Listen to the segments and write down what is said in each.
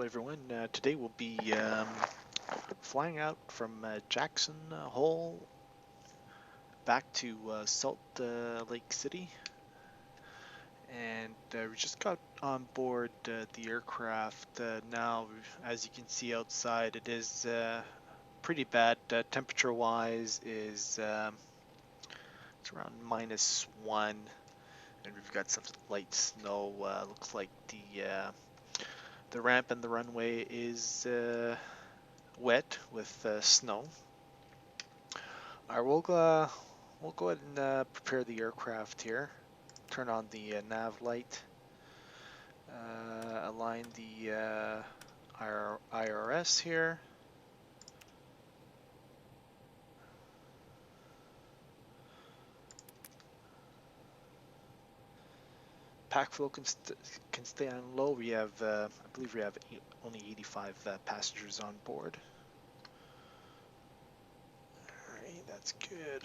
everyone. Today we'll be flying out from Jackson Hole back to Salt Lake City, and we just got on board the aircraft. Now, as you can see outside, it is pretty bad. Temperature-wise, is it's around -1, and we've got some light snow. Looks like the ramp and the runway is wet with snow. Alright, we'll go ahead and prepare the aircraft here. Turn on the nav light. Align the IRS here. Pack flow can stay on low. We have, I believe we have only 85 passengers on board. Alright, that's good.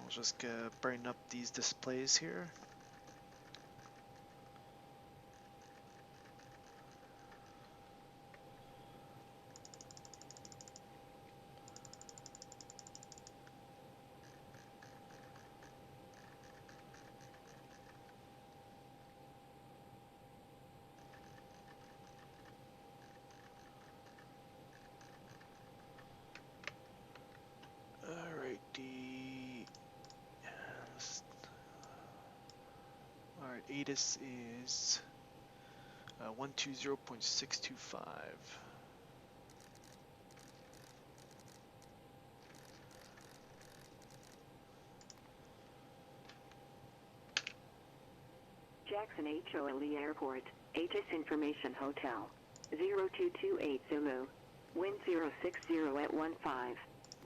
I'll just brighten up these displays here. Alright, ATIS is 120.625. Jackson HOLE Airport, ATIS Information Hotel, 0228 Zulu, wind 060 at 15,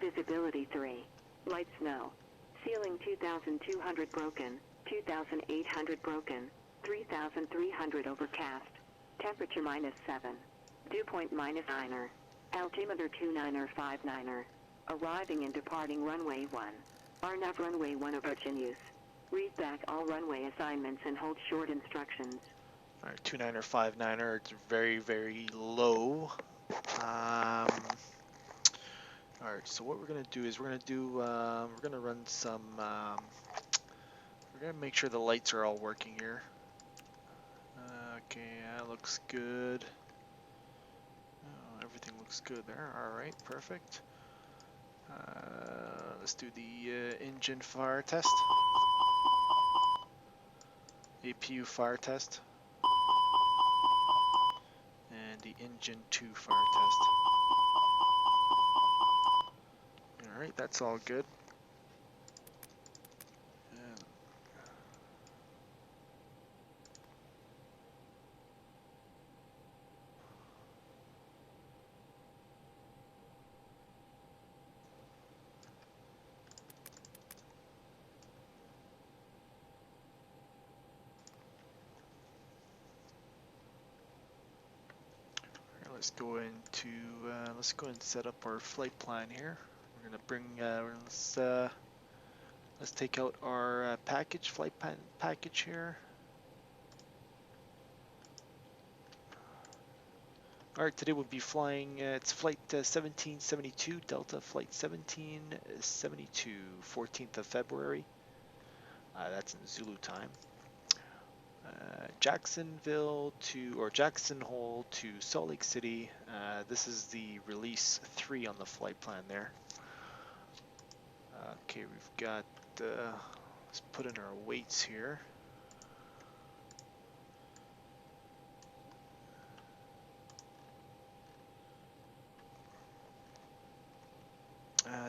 visibility 3, light snow, ceiling 2,200 broken, 2,800 broken, 3,300 overcast, temperature -7, dew point -9er, altimeter 29er59er, arriving and departing runway 1, RNAV runway 1 approach in use. Read back all runway assignments and hold short instructions. Alright, 29er, 59er, it's very, very low. Alright, so what we're gonna do is we're gonna run some, we're gonna make sure the lights are all working here. Okay, that looks good. Oh, everything looks good there. Alright, perfect. Let's do the engine fire test. APU fire test. And the engine 2 fire test. Alright, that's all good. Let's go and set up our flight plan here. We're gonna bring let's take out our flight plan package here. Alright, today we'll be flying, it's flight 1772, Delta flight 1772, 14th of February. That's in Zulu time. Jackson Hole to Salt Lake City. This is the release 3 on the flight plan there. Okay, we've got, let's put in our weights here.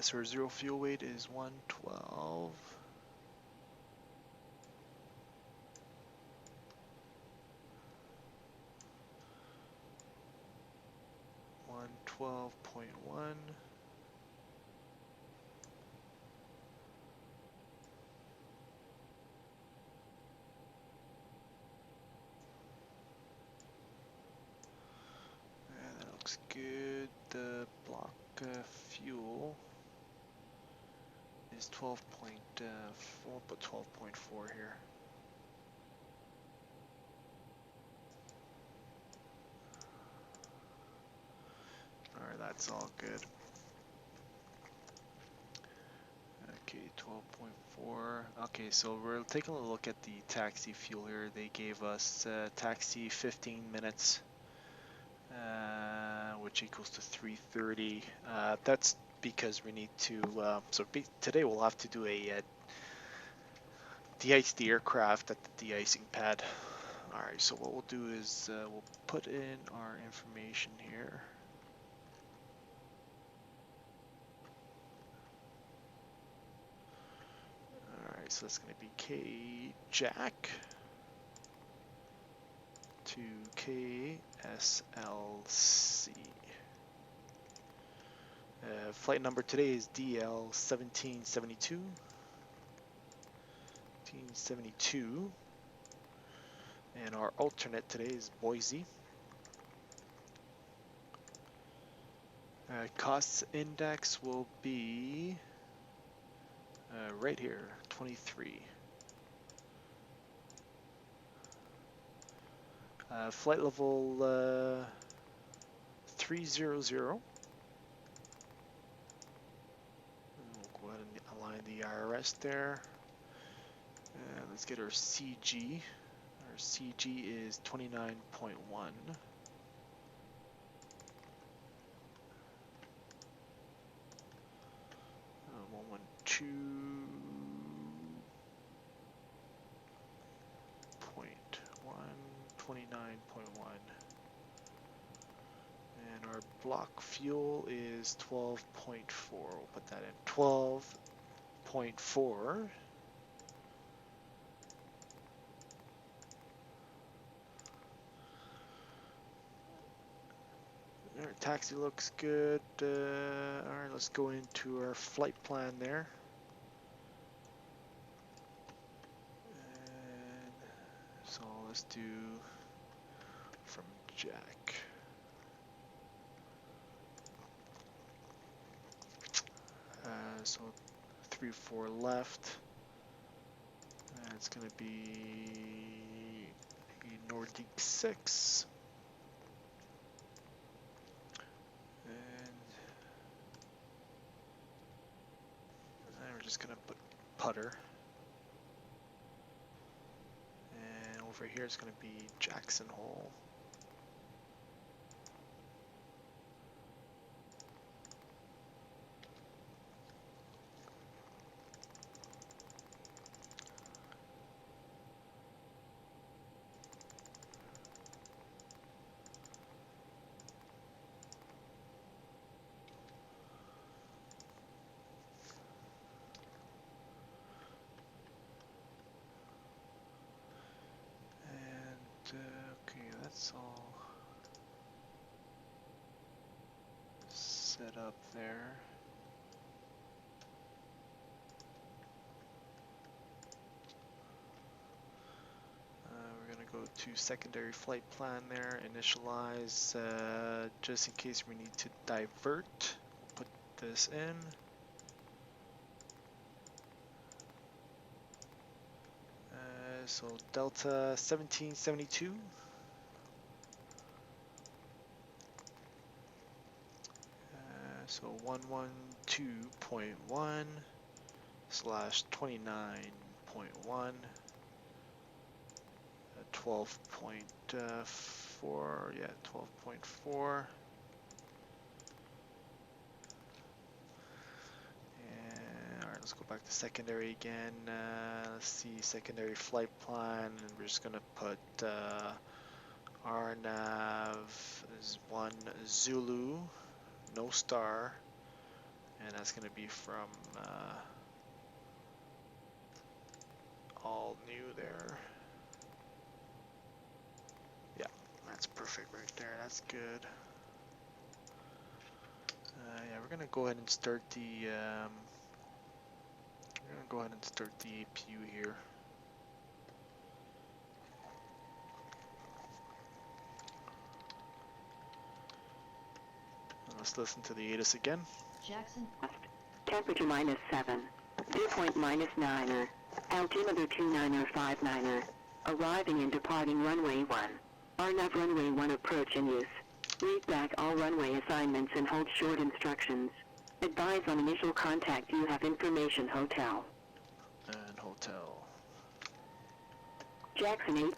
So our zero fuel weight is 112. 112.1. block fuel is 12.4, we'll put 12.4 here. Alright, that's all good. Okay, 12.4. Okay, so we're taking a look at the taxi fuel here. They gave us taxi 15 minutes, which equals to 330. That's because we need to, today we'll have to do a de-ice the aircraft at the de-icing pad. Alright, so what we'll do is we'll put in our information here. Alright, so that's going to be KJAC to KSLC. Flight number today is DL1772. 1772. And our alternate today is Boise. Costs index will be right here, 23. Flight level 300. We'll go ahead and align the IRS there. Let's get our CG. Our CG is 29.1. 29.1. And our block fuel is 12.4. We'll put that in 12.4. Our taxi looks good. Alright, let's go into our flight plan there. And so let's do from Jack. So 3-4 left. It's going to be Nordic 6. And we're just going to put putter. And over here it's going to be Jackson Hole. Okay, that's all set up there. We're going to go to secondary flight plan there, initialize, just in case we need to divert. We'll put this in. So Delta 1772. So 112.1 / 29.1. 12.4, yeah, 12.4. Alright, let's go back to secondary again. Let's see, secondary flight plan, and we're just gonna put RNAV is 1 Zulu, no star, and that's gonna be from all new there. Yeah, that's perfect right there. That's good. Yeah, we're gonna go ahead and start the APU here. Let's listen to the ATIS again. Jackson. Temperature -7. Dew point -9er. Altimeter 29er 59er. Arriving and departing runway 1. RNAV runway 1 approach in use. Read back all runway assignments and hold short instructions. Advise on initial contact you have information hotel. And hotel. Jackson 8.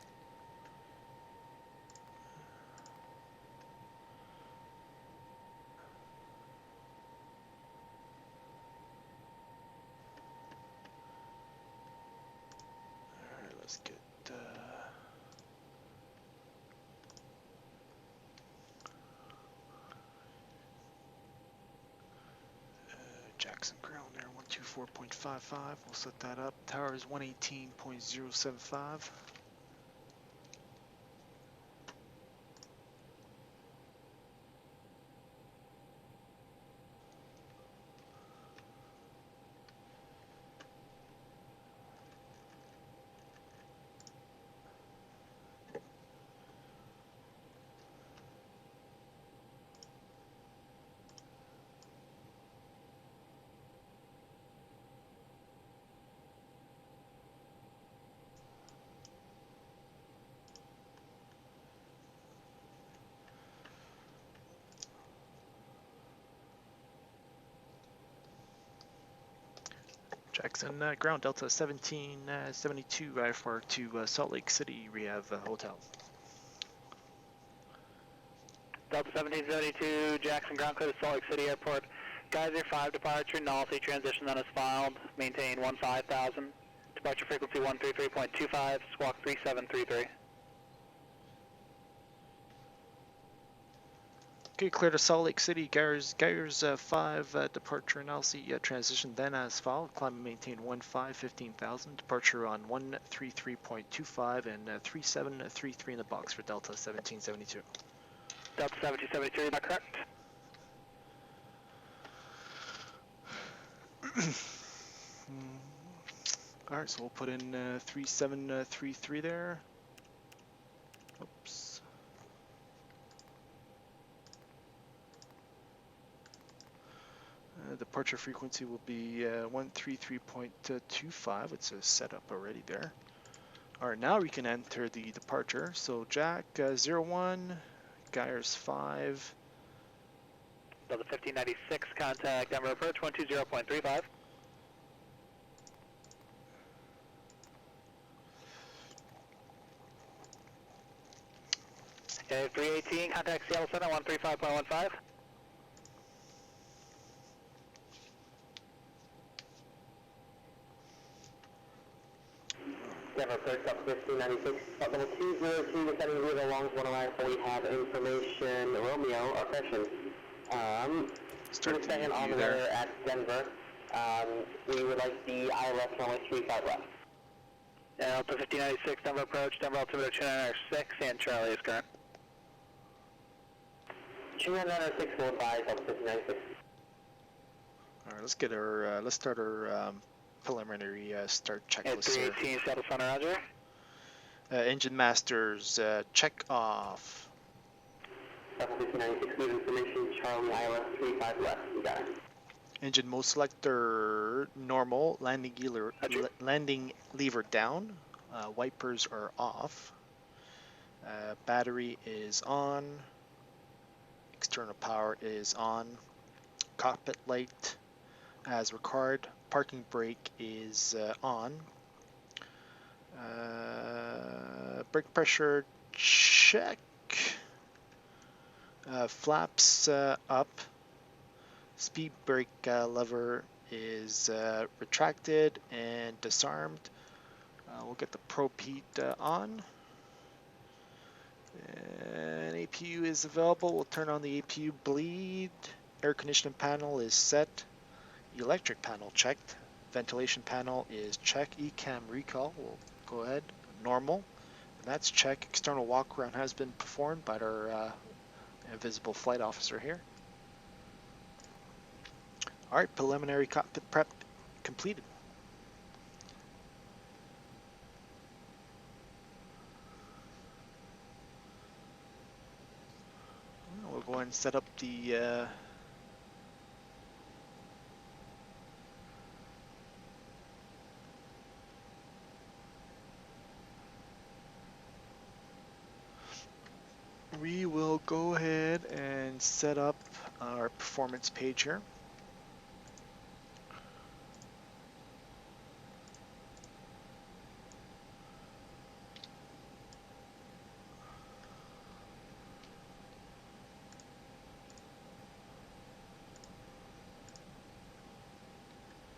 Alright, let's get Jackson ground there, 124.55. We'll set that up. Tower is 118.075. Jackson ground, Delta 1772, IFR to Salt Lake City, Rehab Hotel. Delta 1772, Jackson ground clear to Salt Lake City Airport. Geyser 5 departure, nullity transition on is filed. Maintain 15,000. Departure frequency 133.25, squawk 3733. Okay, clear to Salt Lake City, Gyres 5, departure analysis, transition then as followed, climb and maintain 15,000, departure on 133.25 and 3733 in the box for Delta 1772. Delta 1772, is that correct? Alright, so we'll put in 3733 there. Oops. Departure frequency will be 133.25. It's a setup already there. Alright, now we can enter the departure. So Jack 01, Gyres 5. Delta 1596, contact Denver approach 120.35. Okay, 318, contact Seattle Center 135.15. Denver approach up 1596, level 202 descending to the longs 105, we have information, Romeo, our session. Start the second on view the there. weather at Denver. We would like the ILS runway 35 left. Delta 1596, Denver approach, Denver altimeter 296, and Charlie is current. 296 will advise Delta 1596. Alright, let's get our let's start our preliminary start At checklist here. 318, Seattle Center, roger. Engine masters, check off. Delta 1596, we have information, Charlie, ILS 35 left, we got it. Engine mode selector normal, landing lever down, wipers are off, battery is on, external power is on, cockpit light as required, parking brake is on, brake pressure check, flaps up, speed brake lever is retracted and disarmed. We'll get the probe heat on. And APU is available. We'll turn on the APU bleed. Air conditioning panel is set. Electric panel checked. Ventilation panel is check. ECAM recall. We'll go ahead. Normal. And that's check. External walk around has been performed by our invisible flight officer here. Alright, preliminary cockpit prep completed. We'll go ahead and set up the we will go ahead and set up our performance page here.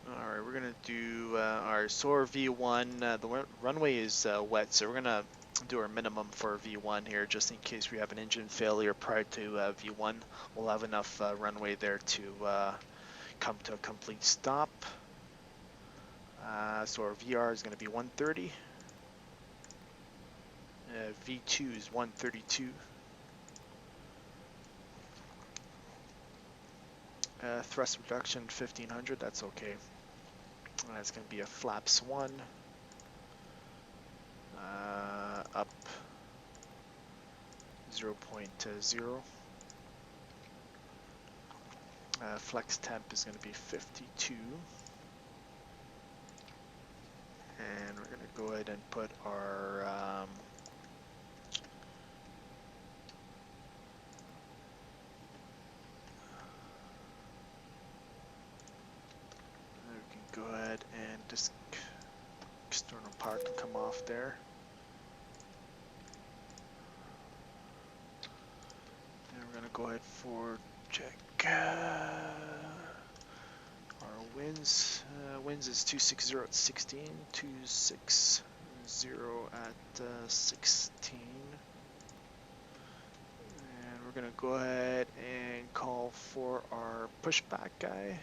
Alright, we're going to do our SOAR V1. The runway is wet, so we're going to do our minimum for V1 here, just in case we have an engine failure prior to V1. We'll have enough runway there to come to a complete stop. So our VR is going to be 130. V2 is 132. Thrust reduction 1500, that's okay. That's going to be a flaps 1. Up 0.0. Flex temp is going to be 52. And we're going to go ahead and put our we can go ahead and just external power can come off there. And we're going to go ahead for check our winds. Winds is 260 at 16, 260 at 16. And we're going to go ahead and call for our pushback guy.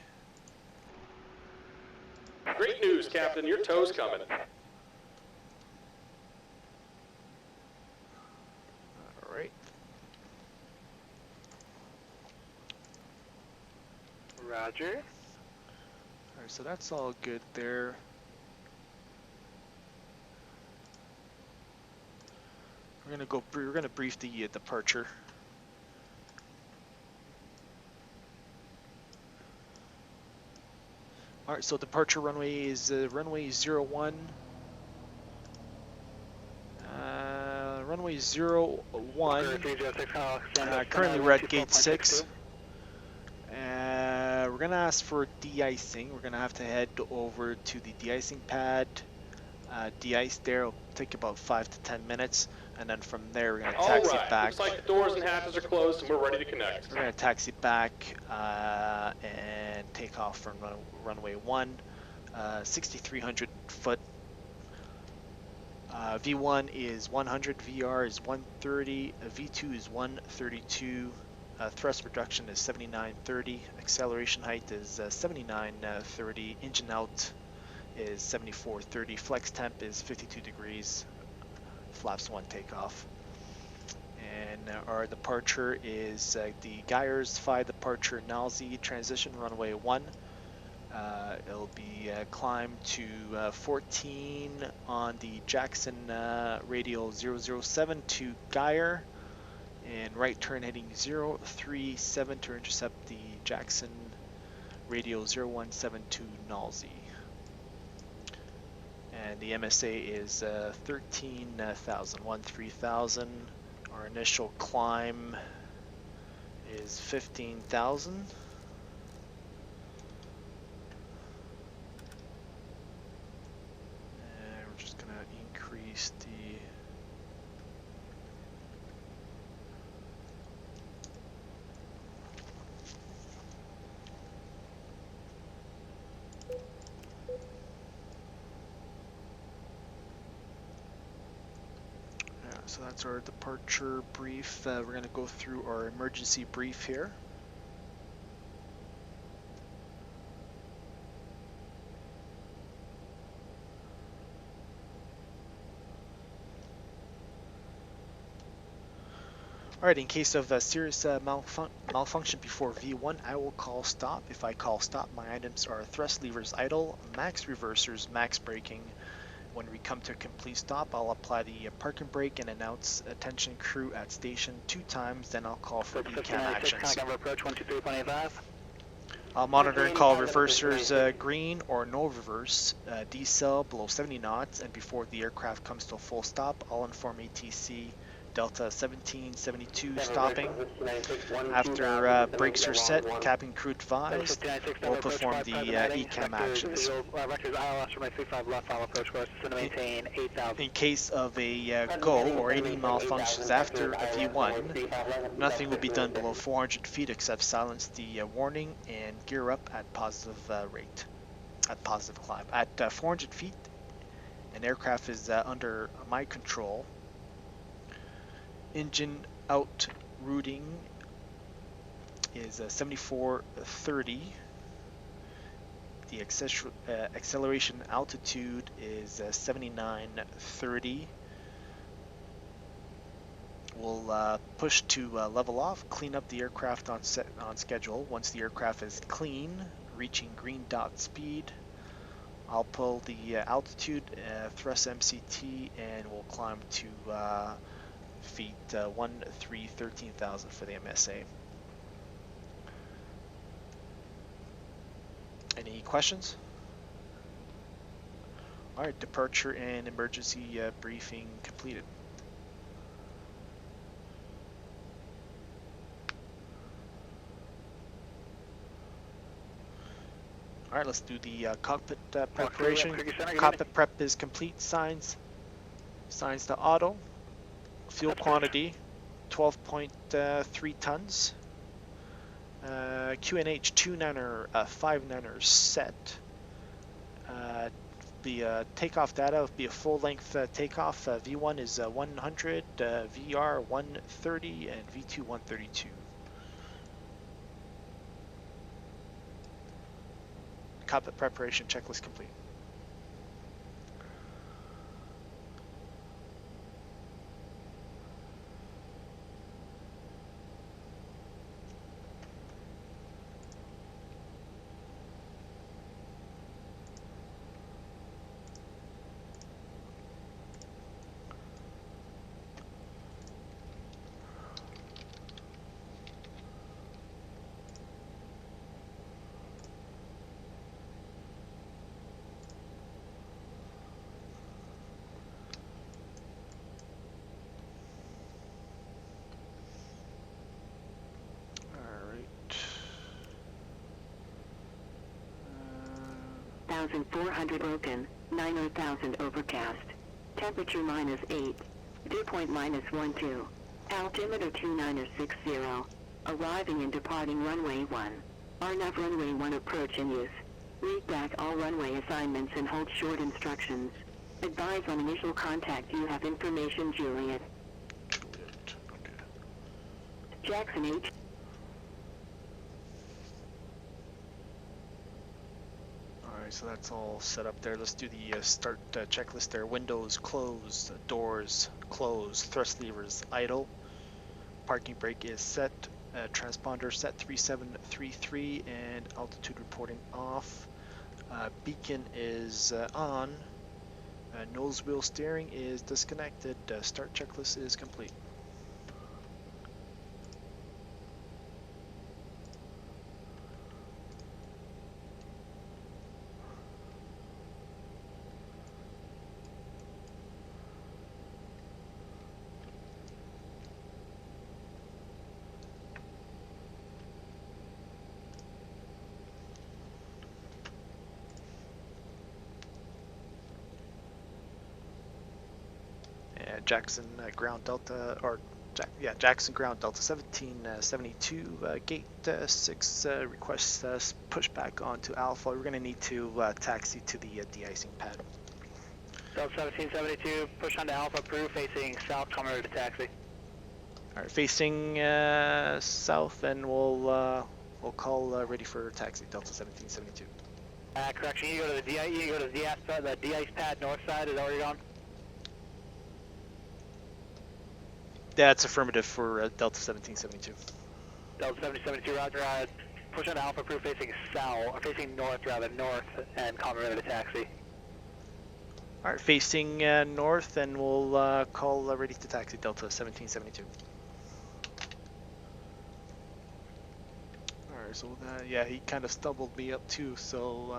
Great news, Captain. Your tow's coming. All right. Roger. All right, so that's all good there. We're gonna brief the departure. All right, so departure runway is runway 01. Runway 01. Currently we're at gate 6. We're gonna ask for de-icing. We're gonna have to head over to the de-icing pad. De-ice there. It'll take about 5 to 10 minutes, and then from there we're gonna taxi back. Looks like the doors and hatches are closed, and we're ready to connect. We're gonna taxi back and take off from runway 1, 6,300 foot. V1 is 100, VR is 130, V2 is 132. Thrust reduction is 7930, acceleration height is 7930, engine out is 7430, flex temp is 52 degrees, flaps 1 takeoff. And our departure is the Gyers 5 departure Nalzi, transition runway 1. It'll be climb to 14 on the Jackson radial 0072 Gyer, and right turn heading 037 to intercept the Jackson radial 0172 Nalzi. And the MSA is 13,000. Our initial climb is 15,000. And we're just gonna increase the so that's our departure brief. We're going to go through our emergency brief here. Alright, in case of serious malfunction before V1, I will call stop. If I call stop, my items are thrust levers idle, max reversers, max braking. When we come to a complete stop, I'll apply the parking brake and announce attention crew at station 2 times, then I'll call for ECAM actions. I'll monitor and call reversers green or no reverse, decel below 70 knots, and before the aircraft comes to a full stop, I'll inform ATC Delta 1772 stopping. After brakes are set, cabin crew advised, we'll perform the ECAM actions. In case of a GO or any malfunctions after a V1, nothing will be done below 400 feet except silence the warning and gear up at positive rate, at positive climb. At 400 feet, an aircraft is under my control. Engine out routing is 7430. The acceleration altitude is 7930. We'll push to level off, clean up the aircraft on schedule. Once the aircraft is clean, reaching green dot speed, I'll pull the altitude, thrust MCT, and we'll climb to feet 13,000 for the MSA. Any questions? All right, departure and emergency briefing completed. All right, let's do the cockpit preparation. Cockpit prep is complete. Signs to auto. Fuel quantity, 12.3 tons. QNH 29er, 59er set. The takeoff data will be a full-length takeoff. V1 is 100, VR 130, and V2 132. Cockpit preparation checklist complete. All right. 1,400 broken, 9,000 overcast. Temperature -8. Dew point -12. Altimeter 2960. Arriving and departing runway 1. RNAV runway 1 approach in use. Read back all runway assignments and hold short instructions. Advise on initial contact you have information, Juliet. Okay. Jackson H. Alright, so that's all set up there. Let's do the start checklist there. Windows closed, doors closed, thrust levers idle, parking brake is set, transponder set 3733, and altitude reporting off. Beacon is on. Nose wheel steering is disconnected. Start checklist is complete. Jackson ground Delta, or Jackson ground Delta 1772, gate 6 requests pushback onto Alpha. We're going to need to taxi to the de-icing pad. Delta 1772, push onto Alpha, approved, facing south, come ready to taxi. Alright, facing south, and we'll call ready for taxi, Delta 1772. Correction, you go to the de-ice pad north side, is that where you're going? That's affirmative for Delta 1772. Delta 1772, roger. Push on Alpha, approved, facing south, or facing north rather, north, and come ready to taxi. Alright, facing north, and we'll call ready to taxi, Delta 1772. Alright, so yeah, he kind of stumbled me up too, so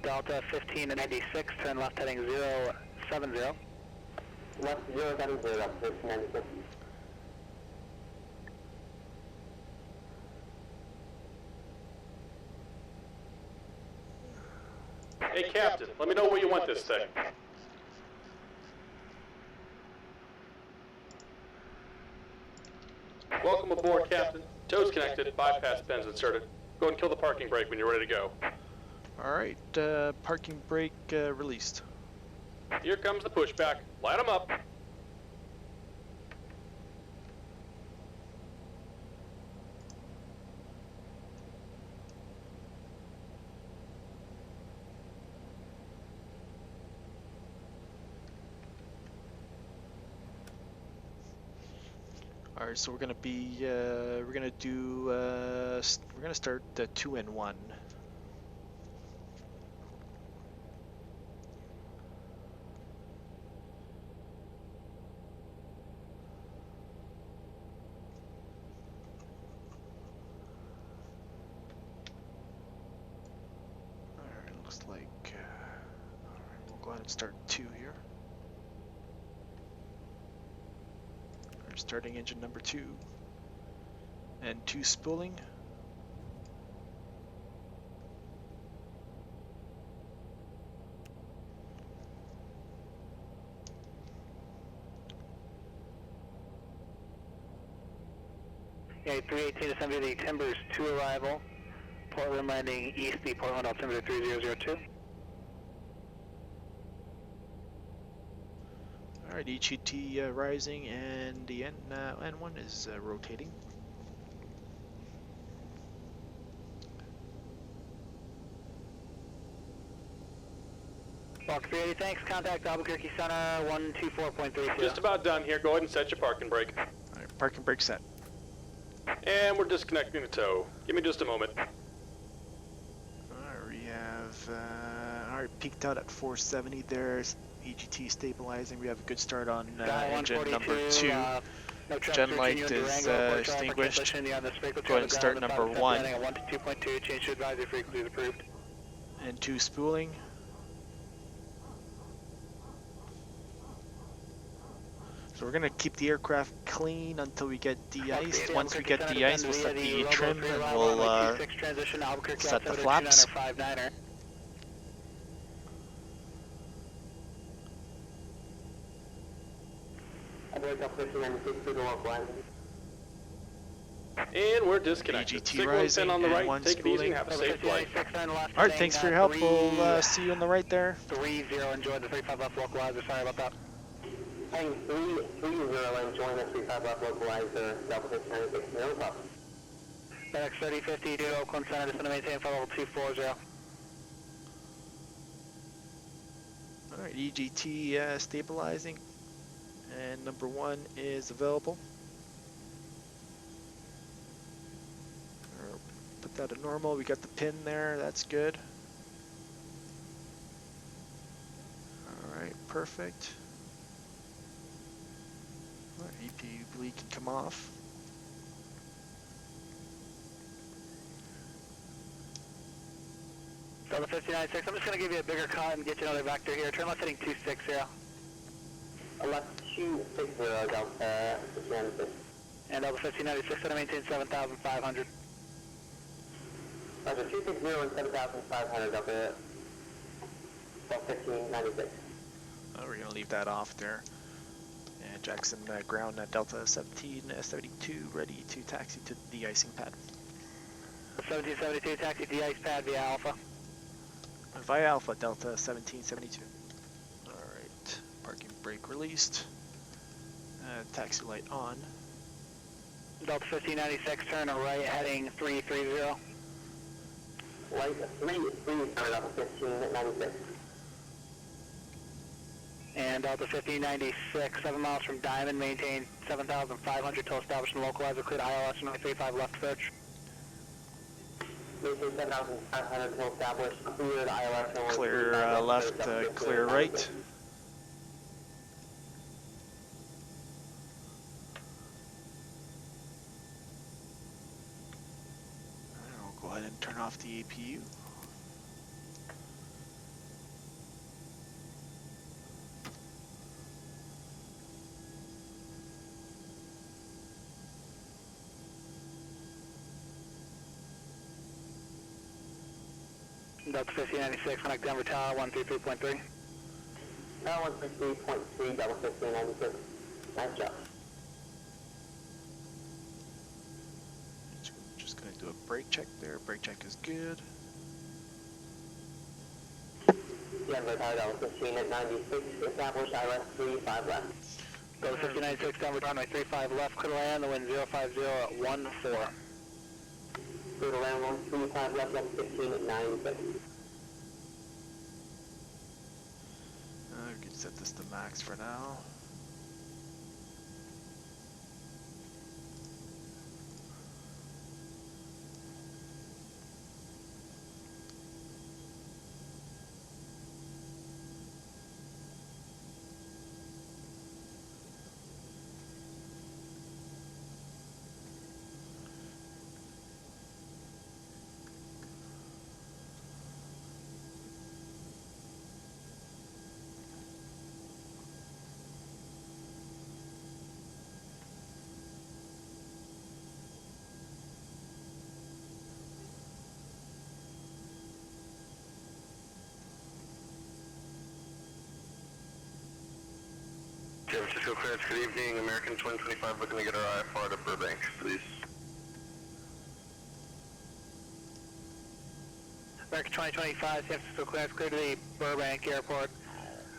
Delta 1596, turn left heading 070. Left 070, Delta 1396. Hey, Captain, let me know where you want this thing. Welcome aboard, Captain. Toes connected, bypass pins inserted. Go and kill the parking brake when you're ready to go. Alright, parking brake released. Here comes the pushback. Light 'em up. Alright, so we're gonna be, we're gonna do, we're gonna start 2 and 1. Alright, looks like, alright, we'll go ahead and start 2 here. We're starting engine number 2. And 2 spooling. Yeah, 318 to 70, the Timbers 2 arrival. Portland landing east, the Portland altimeter 3002. Alright, EGT rising, and the N1 is rotating. Walk 380, thanks. Contact Albuquerque Center 124.32. Just about done here. Go ahead and set your parking brake. Alright, parking brake set. And we're disconnecting the tow. Give me just a moment. Alright, we have, alright, peaked out at 470 there. EGT stabilizing. We have a good start on engine number 2. Gen light is extinguished. Go ahead and start number 1. 122.2, change to advisory frequencies approved. And 2 spooling. So we're going to keep the aircraft clean until we get de-iced. Once we get de-iced, we'll set the trim and we'll set the flaps. And we're disconnected. EGT Signal rising pin on the and right. 1 Take it easy and spooling. have a safe flight. Alright, thanks for your help. We'll see you on the right there. 30, enjoy the 35 left localizer, sorry about that. Heading 330 and join the 35 left localizer, Delta 1396, no problem. FedEx 3050 to Oakland Center, descend to maintain flight level 240. Alright, EGT stabilizing. And number 1 is available. Put that at normal. We got the pin there. That's good. Alright, perfect. Alright, EPU bleed can come off. Delta 59.6, I'm just going to give you a bigger cut and get you another vector here. Turn left heading 260. Left 260, Delta 5996. And Delta 1596, going to maintain 7,500. Roger, 260 and 7,500, Delta 1596. We're going to leave that off there. And Jackson ground Delta 1772 ready to taxi to the de-icing pad. 1772, taxi de-ice pad via Alpha. Via Alpha, Delta 1772. Alright, parking brake released. Taxi light on. Delta 1596, turn right heading 330. Light 330, Delta 1596. And Delta 1596, 7 miles from Diamond, maintain 7,500 till established and localized, cleared ILS 935 left search. Maintain 7,500 till established, cleared ILS. Clear left, clear right. I'll go ahead and turn off the APU. Delta 1596, connect Denver Tower 133.3. Tower 163.3, Delta 1596. Nice job. Just gonna do a brake check there. Brake check is good. Denver Tower, Delta 15 at 96, established ILS 35 left. Delta 1596, Denver Tower 35 left, clear to land, the wind 050 at 14. Clear to land 135 left, Delta 15 at 96. We can set this to max for now. San Francisco clearance, good evening. American 2025 looking to get our IFR to Burbank, please. American 2025, San Francisco clearance, clear to the Burbank Airport.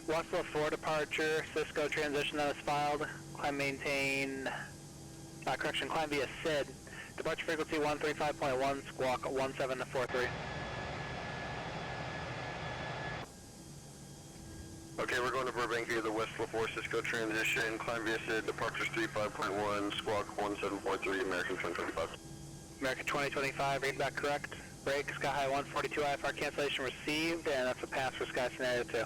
Westfield 4 departure, Cisco transition that is filed. Climb maintain, climb via SID. Departure frequency 135.1, squawk 1743. Okay, we're going to Burbank via the Westfield 4 Cisco transition. Climb via SID, departures 35.1, squawk 1743, American 2025. American 2025, read back correct. Break, Sky High 142 IFR cancellation received, and that's a pass for Sky Scenario 2.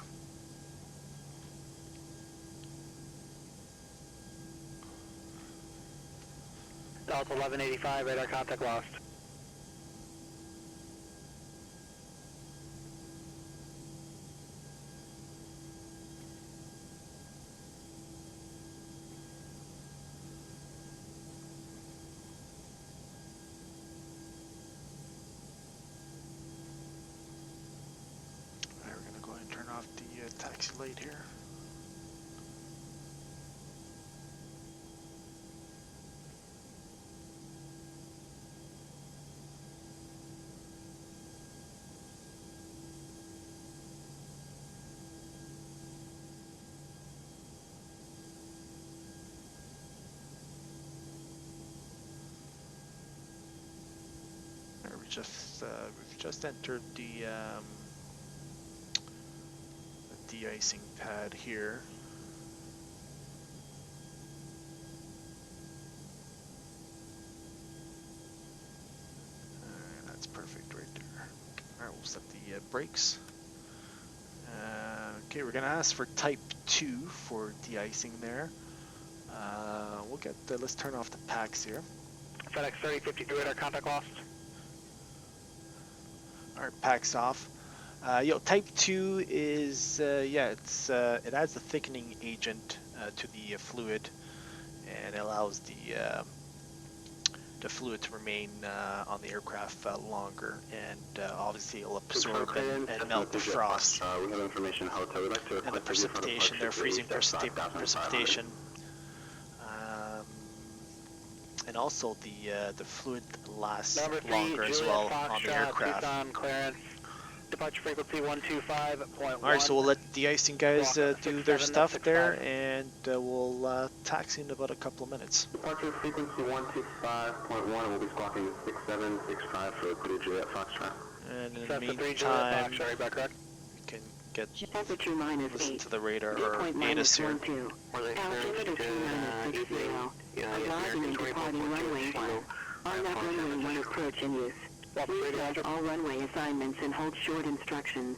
Delta 1185, radar contact lost. Alright, we're gonna go ahead and turn off the taxi light here. We've just entered the de-icing pad here. That's perfect right there. Alright, we'll set the brakes. Okay, we're gonna ask for type 2 for de-icing there. We'll get let's turn off the packs here. FedEx 3052, radar contact lost. Alright, packs off. Type 2 is, it adds a thickening agent to the fluid, and it allows the fluid to remain on the aircraft longer, and obviously it'll absorb and melt the frost. We have information hotel. We'd like to and the precipitation, they're freezing precipitation. And also the fluid lasts longer as well on the aircraft. Tucson, clearance, departure frequency 125.1. Alright, so we'll let the de-icing guys do their stuff there, and we'll taxi in about a couple of minutes. Departure frequency 125.1, and we'll be squawking 6765 for KJAC Foxtrot. And in the meantime, we can get Temperature minus listen 8. to the radar Dew or point ATIS minus here. 12. Altimeter 2960. Arriving and departing runway 1. On that runway 1 approach in use. Please log all runway assignments and hold short instructions.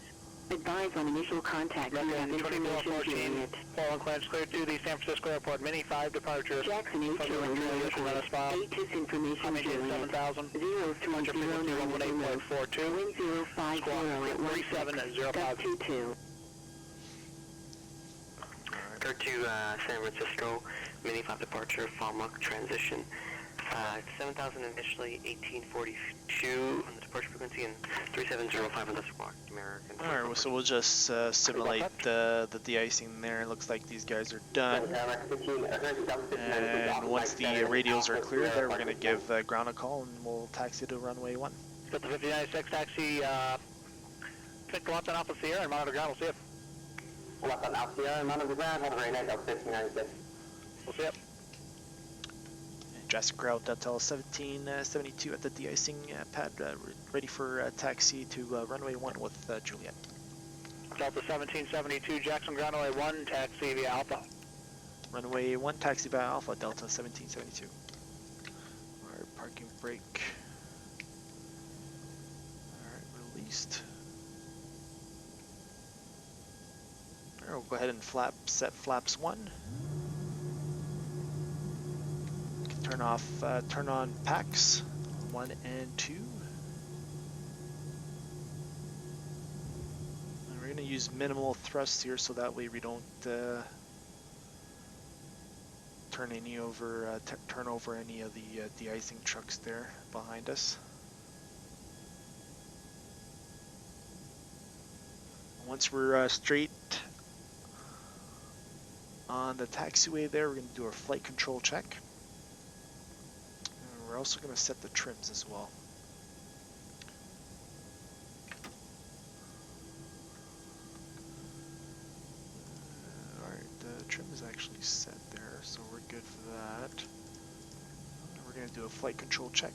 Advise on initial contact if you have information during it. Paul and Clarence cleared to the San Francisco Airport, Mini 5 departures. Jackson HO and ATIS information during it. 0309 wind 050 at 17, 22. Go to San Francisco, Mini 5 departure, Falmouth transition. 7,000 initially, 1842 on the departure frequency, and 3705 on the squawk, American. Alright, well, so we'll just simulate the de-icing there. It looks like these guys are done. And once the radios are cleared there, we're going to give ground a call and we'll taxi to runway 1. Got the 5096 taxi, pick left on Alpha Sierra and monitor ground, we'll see it. Left on Alpha Sierra, monitor the ground, have a very nice Delta 1596. We'll see it. Jurassic Ground DAL1772 at the de-icing pad, ready for taxi to runway 1 with Juliet. Delta 1772, Jackson ground runway 1, taxi via Alpha. Runway 1, taxi by Alpha, Delta 1772. Alright, parking brake. Alright, released. Alright, we'll go ahead and set flaps 1. Turn on packs 1 and 2. And we're going to use minimal thrust here so that way we don't turn over any of the de-icing trucks there behind us. Once we're straight on the taxiway there, we're going to do our flight control check. We're also going to set the trims as well. Alright, the trim is actually set there, so we're good for that. And we're going to do a flight control check.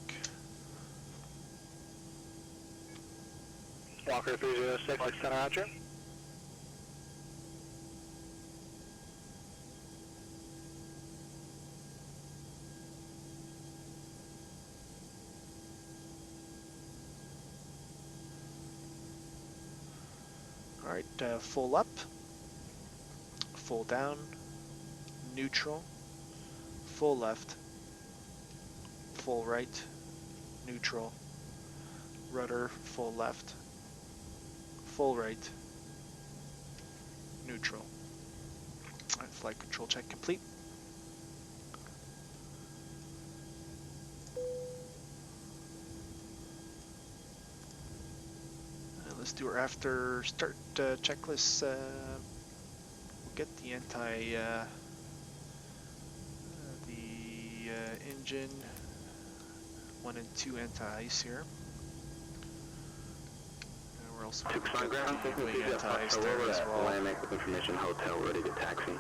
Walker 306, center Roger. Alright, full up, full down, neutral, full left, full right, neutral, rudder, full left, full right, neutral. Alright, flight control check complete. Let's do our after start checklist. We'll get the engine 1 and 2 anti-ice here. And we're also doing anti-ice there as well. Landmark with information, hotel, ready to taxi.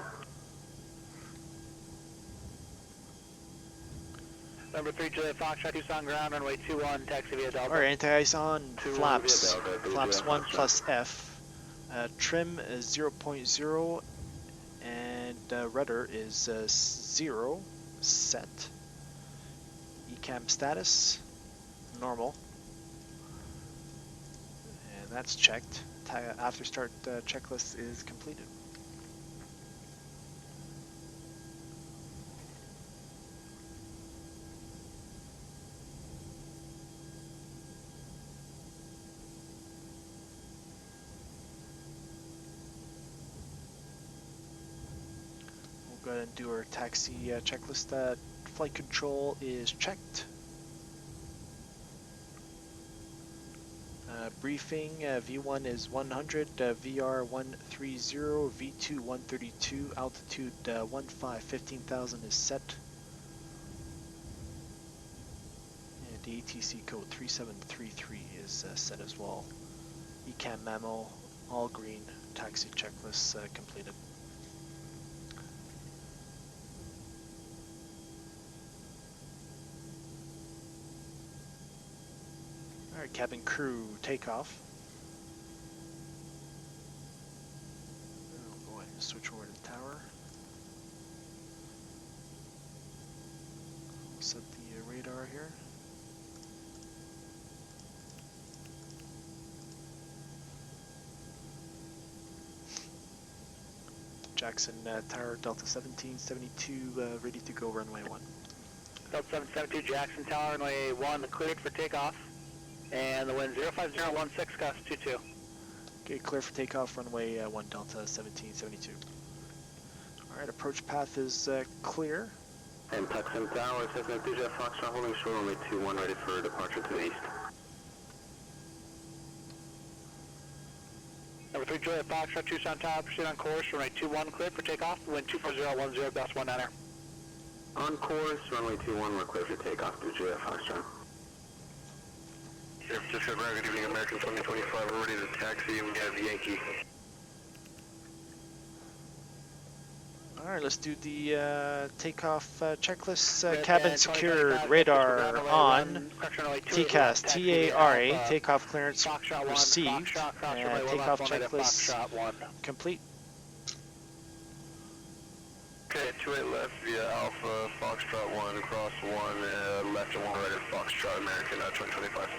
Number 3, Juliet Foxtrot, Tucson ground, runway 21, taxi via Delta. Alright, anti-ice on, flaps. Flaps 1 plus F. Trim is 0.0 and rudder is 0 set. ECAM status, normal. And that's checked. After start checklist is completed. Go ahead and do our taxi checklist. Flight control is checked. Briefing, V1 is 100, VR 130, V2 132, altitude 15,000 is set. And the ATC code 3733 is set as well. ECAM memo, all green, taxi checklist completed. Alright, cabin crew, takeoff. I'll go ahead and switch over to the tower. We'll set the radar here. Jackson Tower, Delta 1772, ready to go runway 1. Delta 772, Jackson Tower, runway 1, cleared for takeoff. And the wind 05016, gust 22. Okay, clear for takeoff, runway 1, Delta 1772. Alright, approach path is clear. And Tucson Tower, Cessna 2 Jet Foxtrot holding short, only 2-1, ready for departure to the east. Number 3 Juliet Foxtrot, Tucson Tower, proceed on course, runway 21 clear for takeoff, wind 24010, gust 19er. On course, runway 21, we're clear for takeoff to Juliet Foxtrot. San Francisco, good evening, American 2025, we're ready to taxi, and we have Yankee. Alright, let's do the takeoff checklist. Cabin secured, radar on, TCAS, TARA, takeoff clearance received, takeoff checklist complete. Okay, 28 left via Alpha, Foxtrot 1, cross 1, left and 1 right at Foxtrot, American 2025.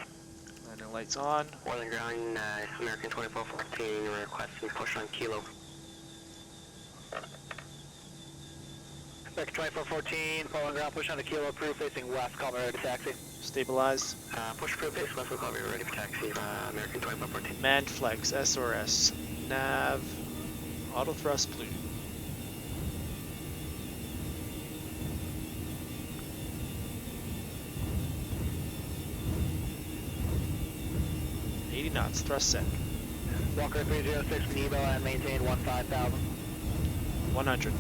Landing lights on. Northern ground, American 2414, requesting push on Kilo. American 2414, following ground, push on the Kilo, approved, facing west, call me ready to taxi. Stabilize. Push approved, face west, call me ready for taxi, American 2414. Manned flex, SRS, nav, auto thrust blue. Knots, thrust set. Walker 306, Nebo, and maintain 15,000. 100.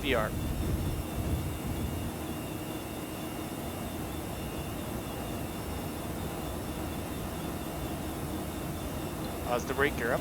VR. Pause the brake, gear up.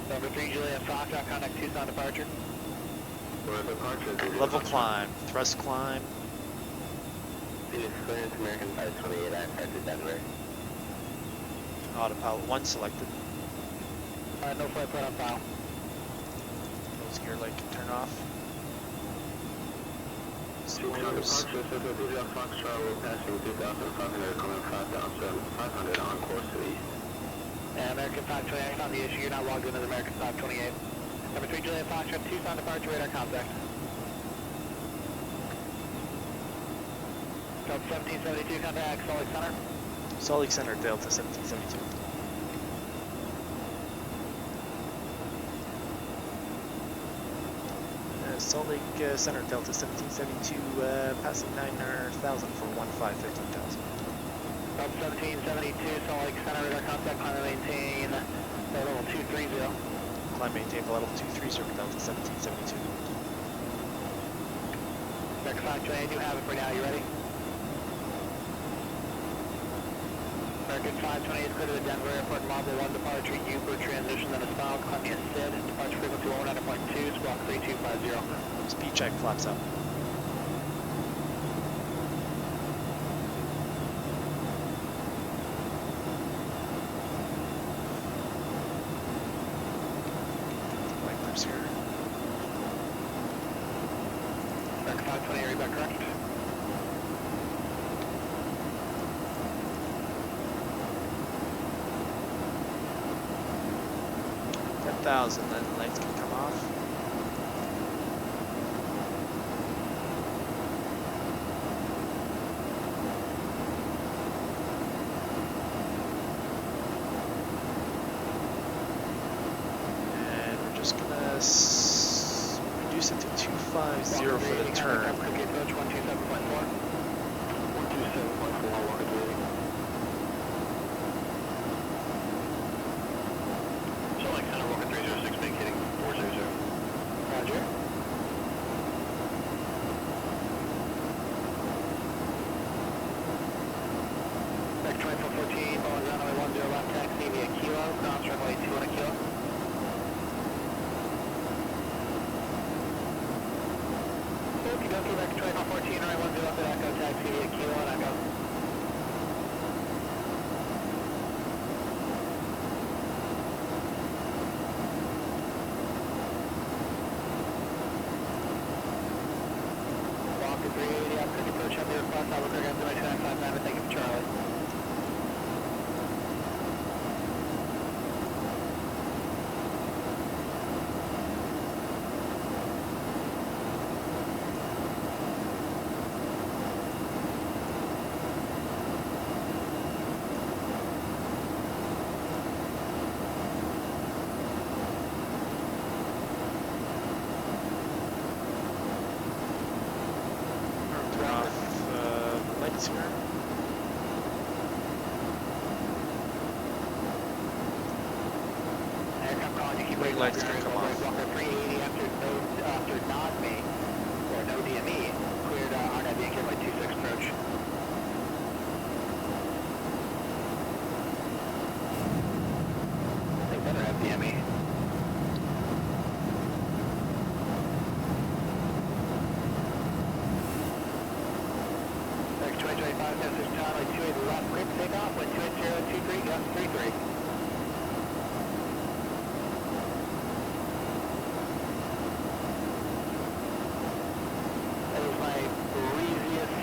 Number 3 Juliet Foxtrot, contact Tucson departure. Level climb, thrust climb. Phoenix clearance, American 528, I affected Denver. Autopilot 1 selected. No flight plan on file. Nose gear light can turn off. Tucson departure, Cessna 2 Jet Foxtrot, we're passing 2,500, coming 5,500 on course to the east. American 528 on the issue, you're not logged in as American 528. Number 3 Juliet Foxtrot, Tucson departure, radar contact. Delta 1772, contact Salt Lake Center. Salt Lake Center, Delta 1772. Salt Lake Center, Delta 1772, passing 9,000 for 15,000. Delta 1772, Salt Lake Center, radar contact, climb and maintain level 230. Climb maintain level 230 for Delta 1772. American 528, I do have it for now, you ready? American 528 is clear to the Denver Airport, Model 1 departure, Uber transition, then a style, climb me a SID, departure frequency 109.2, squawk 3250. Speed check, flaps up. Wipers here. American 528, read back correct. Then lights can come off. And we're just gonna reduce it to 250 for the turn. Okay, approach 127.4. 127.4, walking to the Salt Lake Center, Walker 306, vacating 400. Roger. Back 2414, Boeing runway 10 left taxi via Kilo, cross runway 21 Kilo. Okie dokie, back 2414, runway 10 left at Echo, taxi via Kilo and Echo. Double clear, got 2959, thank you for Charlie. Turn off lights here. Aircraft calling, you keep Brake lights can come off. Walker 380 after non-me, or no DME, cleared RNAV Yankee by 26 approach. They better have DME. Next 2025, this is Charlie 28 left, quick takeoff, wind 28023, gust 33. That is my breeziest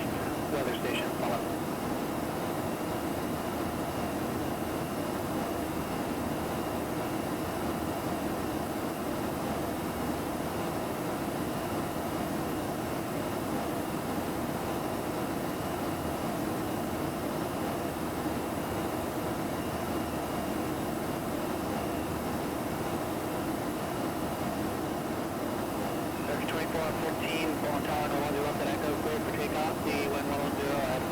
weather station. Follow. Search 2414, full on tower, no 1 left at Echo, clear for takeoff, the wind 110 at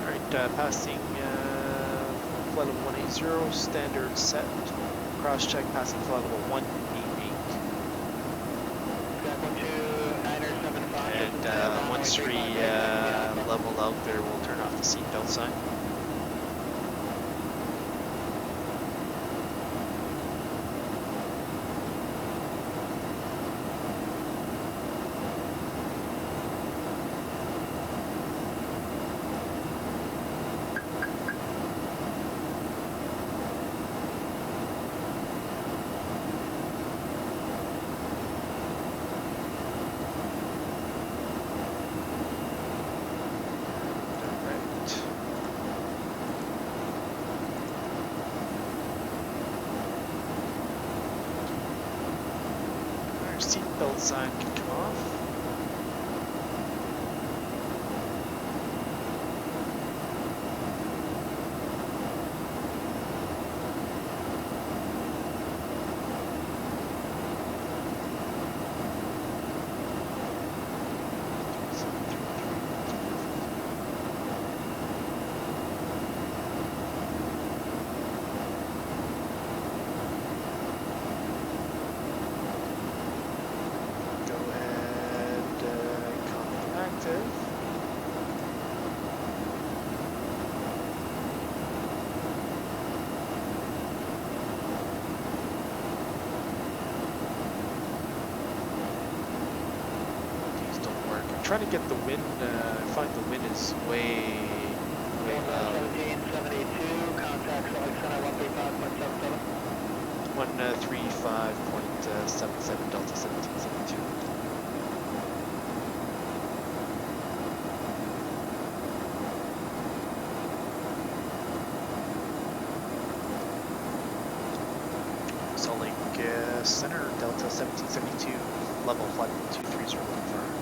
10. Alright, passing flight level 180, standard set. Cross check passing flight level 188. Got 12975. And once we level out there, we'll turn off the seatbelt sign. Our seatbelt sign can come off. Trying to get the wind, I find the wind is way loud. 1772, contact Salt Lake Center 135.77. 135.77 Delta 1772. Salt Lake Center Delta 1772, level flight 230 confirmed.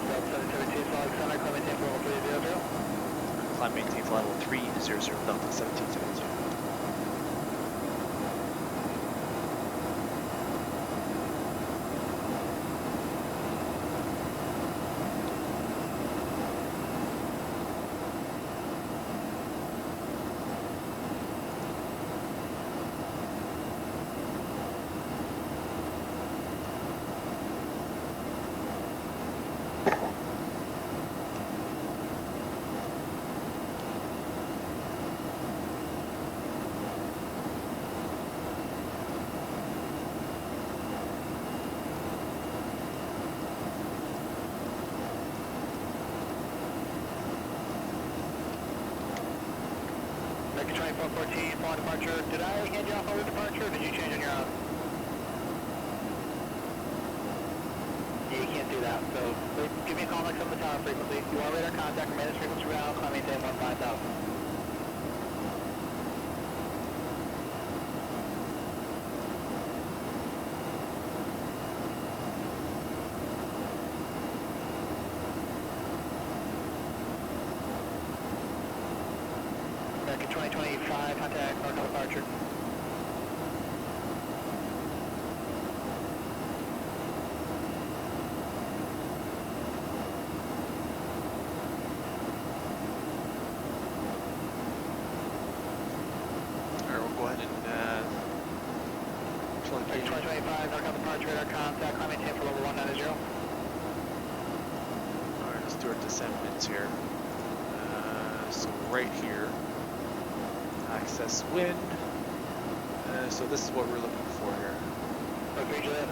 Delta 772, Salt Lake Center, climb maintain for level 300. Climb maintain for level 300, Delta 1772. American 2414, full departure. Did I hand you off on the departure, or did you change on your own? You can't do that, so give me a call next on the tower frequency. You want radar contact, remain this frequency route, climb maintain 15,000. American 2025, contact, north departure. Plug in. 2025, north departure, radar contact, climb maintain for level 190. Alright, let's do our descendants here. So right here, access wind. So this is what we're looking for here. We can do there.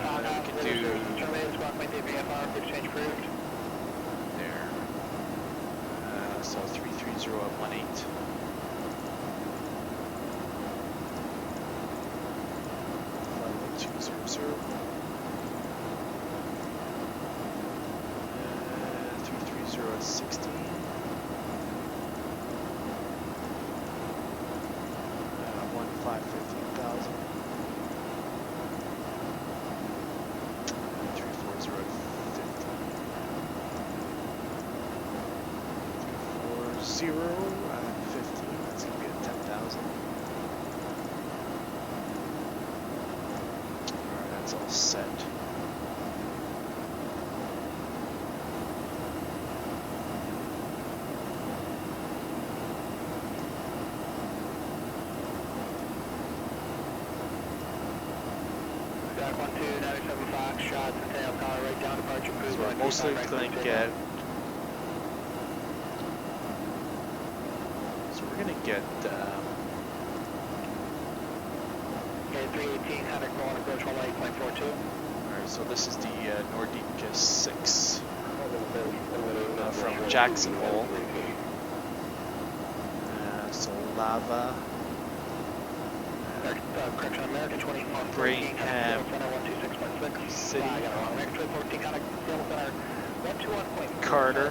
So 330 at 18. 200. 330 at 16. 15,000. 340 at 15. 340 at 15. That's going to be at 10,000. Alright, that's all set. Jack 1297 Fox, shots and tail car right down departure cruise. So we're mostly going to get. So we're going to get. Okay, 318, contact roll on approach 118.42. Alright, so this is the Nordic 6 from Jackson Hole. So lava. Correction, American 2014, Graham center 126.6. City. I got it wrong. American 2014, contact Seattle Center 121.4. Carter.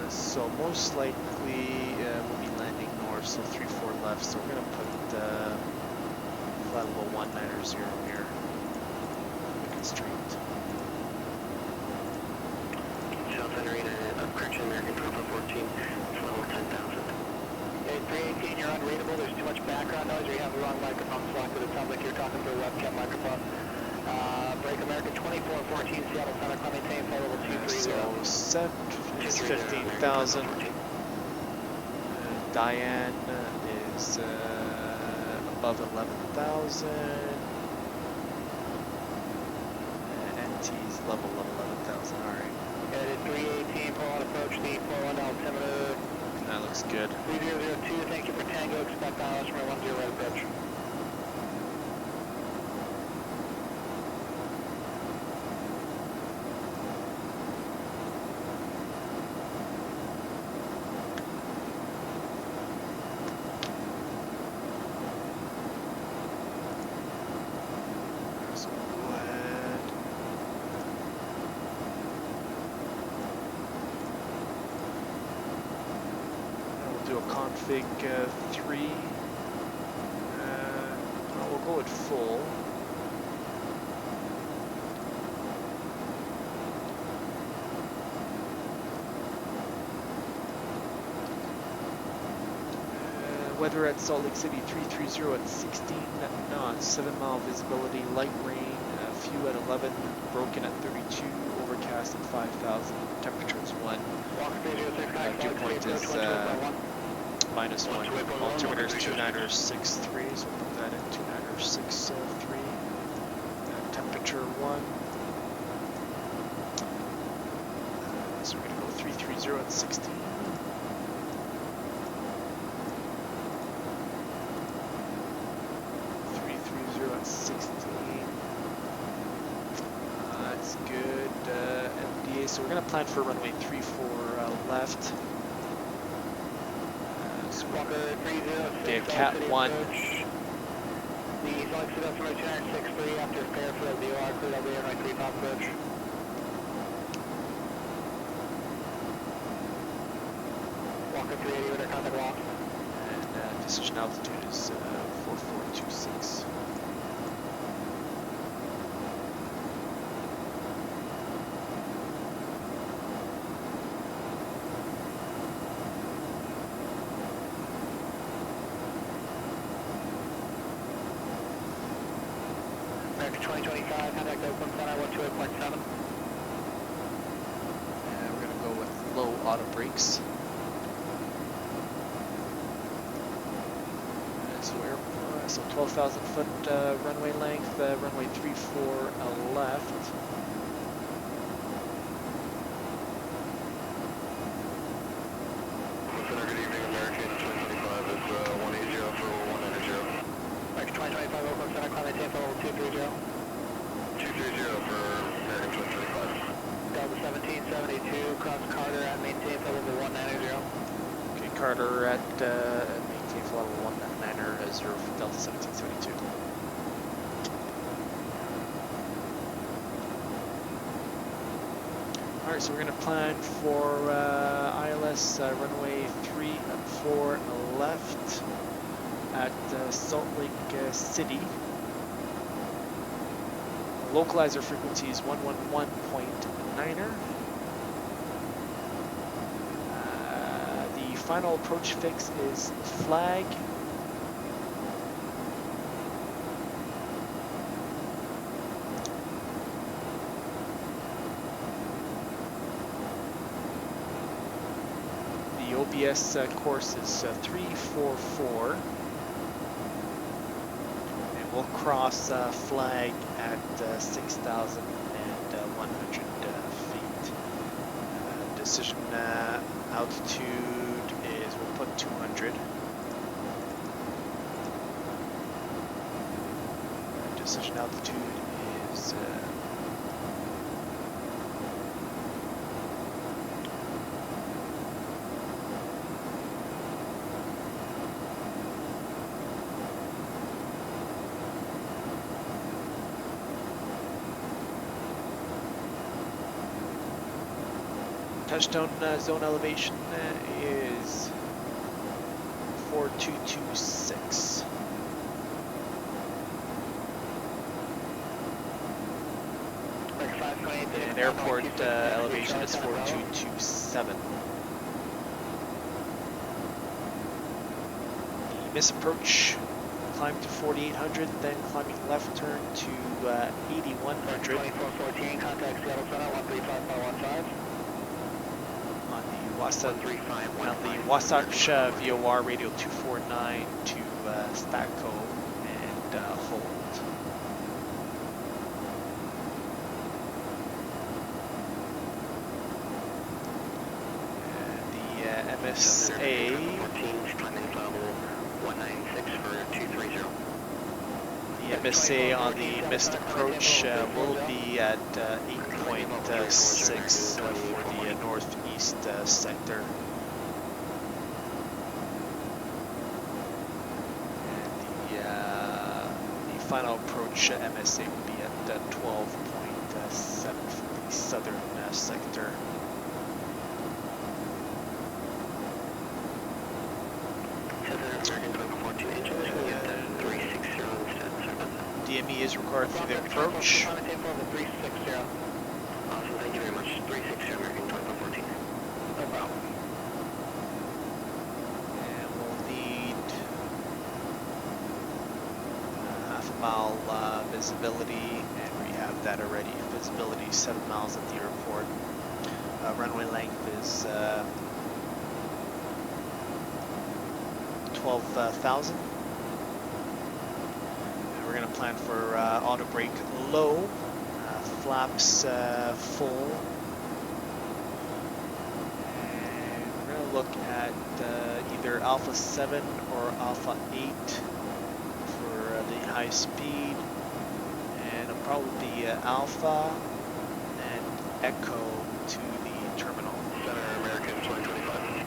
So most likely we'll be landing north, so 34 left. So we're going to put flight level 190 here. Constraint. South Center correction, American 1214, level 10,000. Okay, 318, you're unreadable. There's too much background noise, or you have the wrong microphone selected. It sounds like you're talking through a webcam microphone. Break American 2414, Seattle Center, climb maintain flight level 230. So set is 15,000. Diane is above 11,000. NT is level 11,000. Alright. Headed 318, pull on approach, the 41 altimeter. That looks good. 3002, thank you for Tango, expect mileage from 10 right approach. So we'll go ahead. And we'll do a config 3. No, we'll go with full. Weather at Salt Lake City 330 at 16 knots, 7 mile visibility, light rain, few at 11, broken at 32, overcast at 5,000, temperature is 1. Dew point is -1. Altimeter is 29063, so we'll put that in 29063. Temperature 1. So we're going to go 330 at 16. 16. That's good. MDA. So we're going to plan for runway 34 left. So Walker 306. Okay, Cat 1. The Salt Lake City Estimate 2963 after Fairfield DOR cleared LB runway 35 approach. Walker 380 radar contact lost. And decision altitude is 4426. American 2025, contact Oakland Center 128.7. And we're going to go with low auto brakes. So 12,000 foot runway length, runway 34 left. Center, good evening, American 2025. It's 180 for 190. American 2025, Oakland Center, climate Tampa level 230. 230 for American 2025. DAL1772, cross Carter at maintain level 190. Okay, Carter at maintain for level 190er as your Delta 1772. Alright, so we're going to plan for ILS runway 34 left at Salt Lake City. Localizer frequency is 111.9er. The final approach fix is flag. The OBS course is 344. And we'll cross flag at 6,100 feet. Decision altitude is, we'll put 200. Decision altitude is touchdown zone elevation is 4226. And airport elevation is 4227. The misapproach, climb to 4800, then climbing left turn to 8100. 2414, contact Seattle Center 135.15. On the Wasatch VOR radio 249 to Stacco and hold. And the MSA. 14, climbing level 196 for 230. The MSA on the missed approach will be at 8.6 for the northeast sector. And the final approach MSA will be at 12.7 for the southern sector. American 1242 inches, we get the 360 instead. DME is required for the approach. Climate Tampa level 360. Awesome, thank you very much. 360 American 1214. No problem. And we'll need half a mile visibility, and we have that already. Visibility 7 miles at the airport. Runway length is 12,000. And we're going to plan for auto brake low, flaps full. And we're going to look at either Alpha 7 or Alpha 8 for the high speed. And it'll probably be Alpha and Echo to the terminal. Center, American 2025.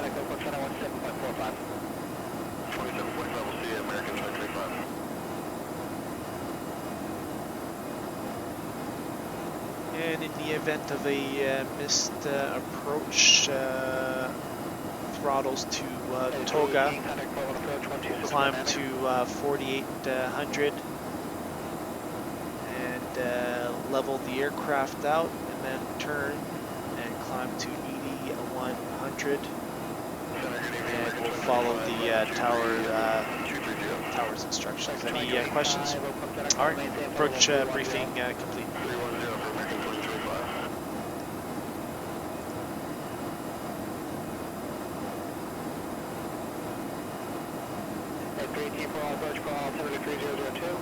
contact Oakland Center 17.45. 27.5, we'll see you, American Track 35. And in the event of a missed approach, throttles to Toga, we'll climb to 4800 and level the aircraft out, and then turn and climb to 8100, and we'll follow the tower's instructions. Any questions? All right, approach briefing complete. 310 for American 2035. At 318 for all approach, call altimeter 3002.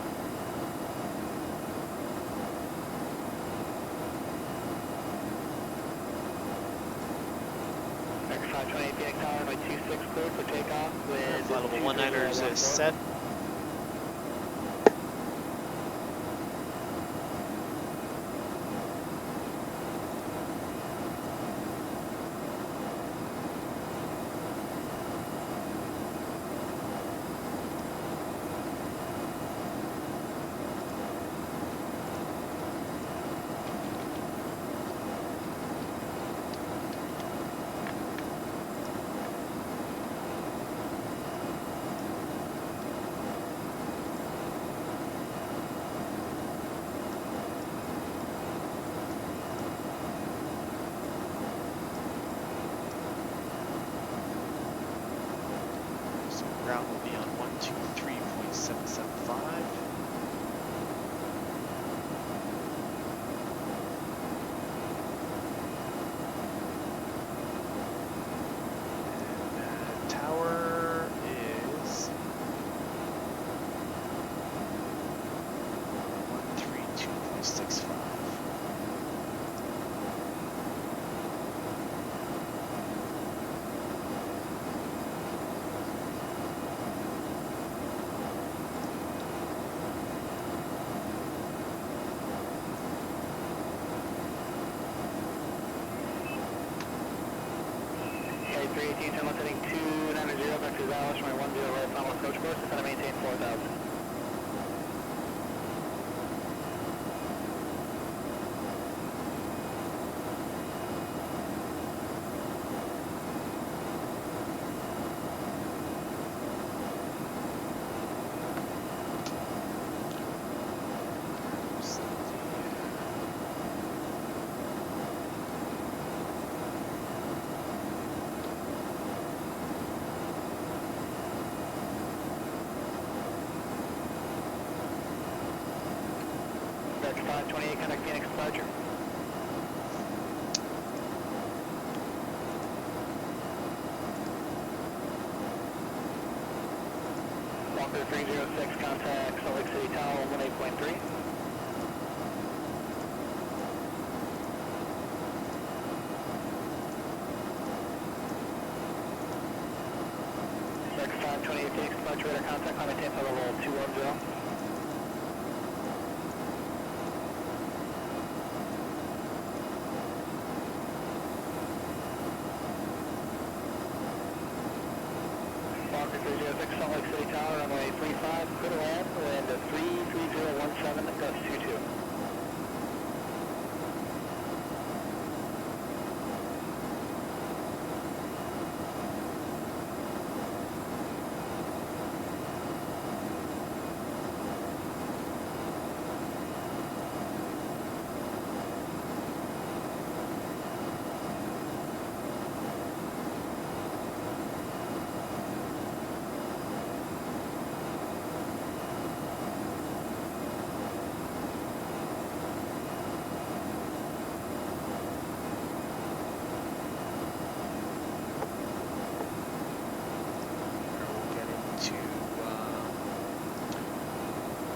American 528 Phoenix Tower, runway 26 cleared for takeoff with... Flight level 19ers is set. Ground will be on 123.775. And tower is 132.65. Okay, 318, turn left heading 290, back to Dallas, runway 10 right, final approach course, and maintain 4000. That's 528, contact Phoenix departure. Walker 306, contact Salt Lake City Tower 18.3. American 528, Phoenix departure, radar contact, climb maintain flight level 210. Walker 306, Salt Lake City Tower, runway 35, clear to land, wind 33017, gust 22.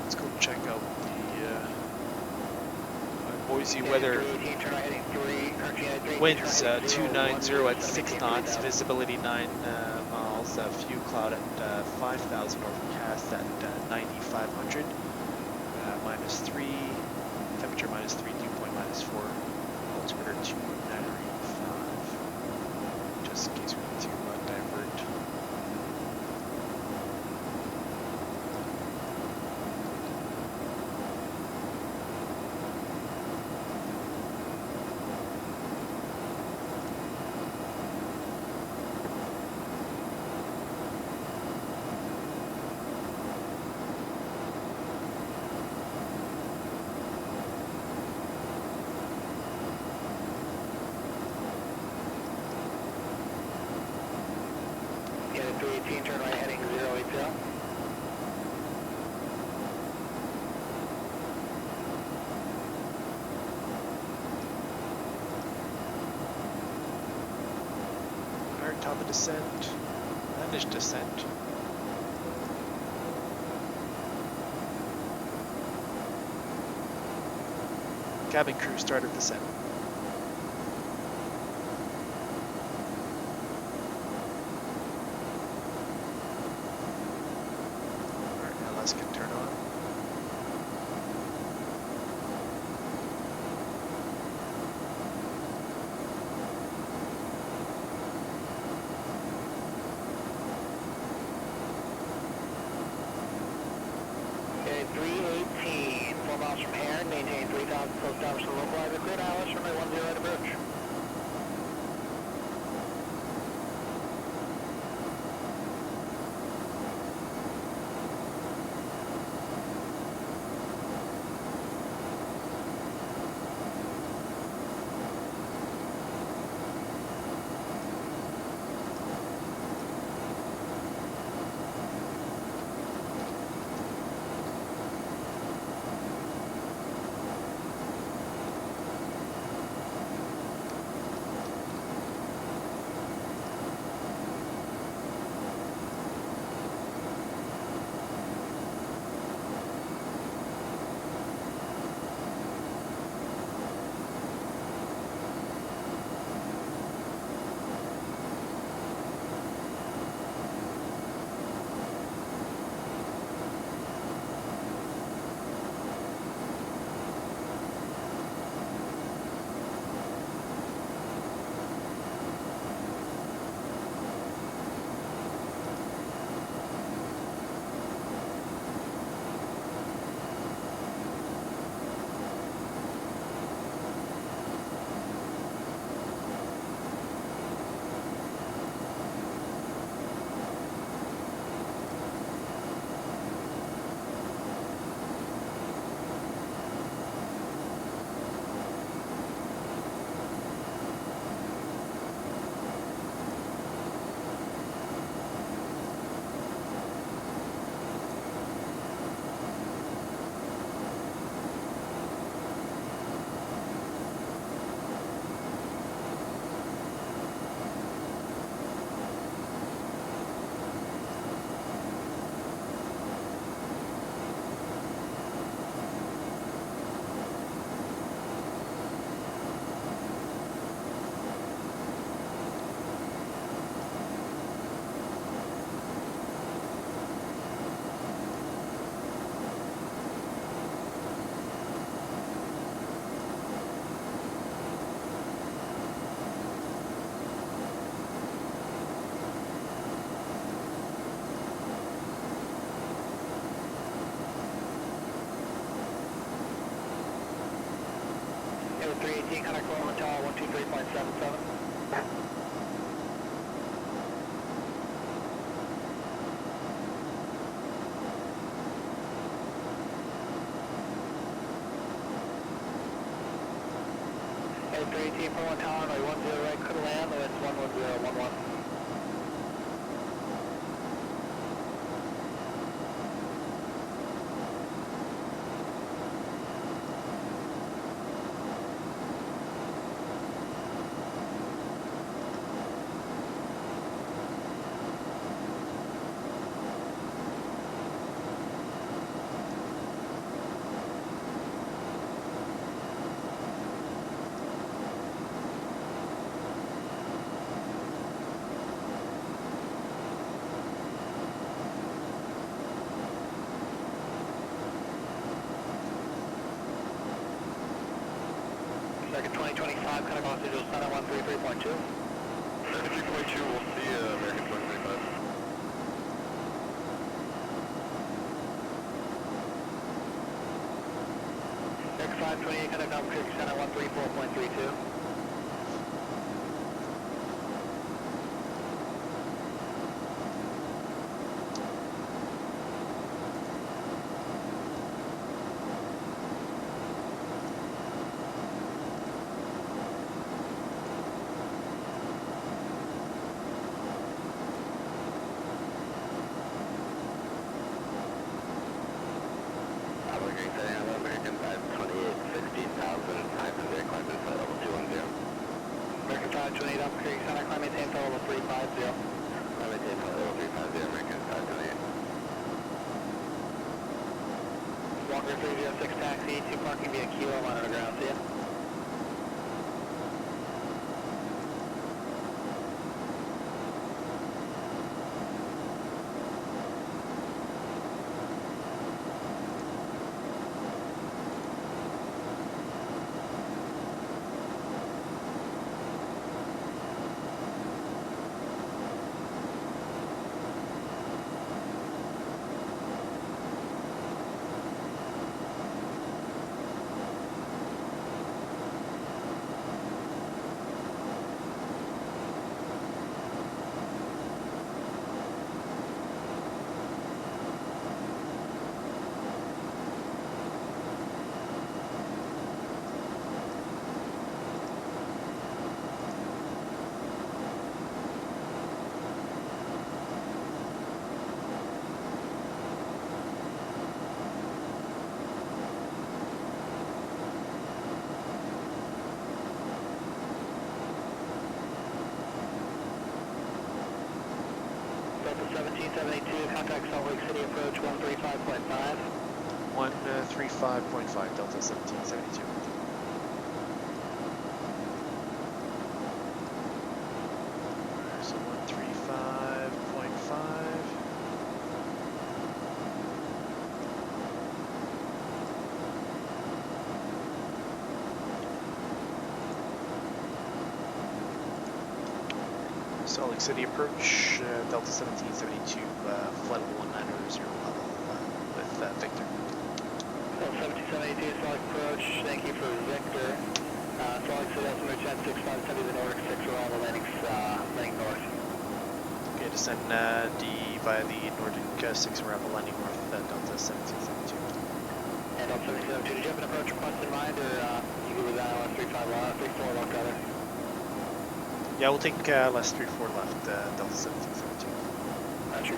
Let's go check out the Boise weather. Winds 290 at 6 knots, visibility 9 miles, few cloud at 5,000, overcast at 9,500, -3, temperature -3, dew point -4, altimeter 295, just in case we need to 318, turn right heading 080. Hard top of descent. Managed descent. Cabin crew started descent. Alright, LS can turn on. Okay, 318, 4 miles from Heron, maintain 3,000, full establish the localizer, clear to Alice, runway 10 right approach. Okay, 318, contact Roland Tower 123.77. Hey, 318 for 1 tower, runway 10 right, could land, and it's 11011. Circuit 2025, contact Los Angeles Center 133.2. 33.2, we'll see American 2035. X528, contact Albuquerque Center 134.32. Creek Center, climb maintain level 350. Climb maintain level 350, American 528. Walker 306 taxi, 2 parking via Kilo, line underground, see ya. Delta 1772, contact Salt Lake City approach 135.5. 135.5, Delta 1772. Alright, so 135.5. Salt Lake City approach, Delta 1772, flight level 1900 level with Victor. Delta 1772, Salt Lake approach, thank you for Victor. Salt Lake City, altimeter 106570, the Nordic 6, we're on the landing north. Okay, descend D via the Nordic 6 arrival landing north, Delta 1772. And Delta 1772, did you have an approach request in mind, or you go with ILS 34 left other? Yeah, we'll take less 34 left, Delta 1772. Roger.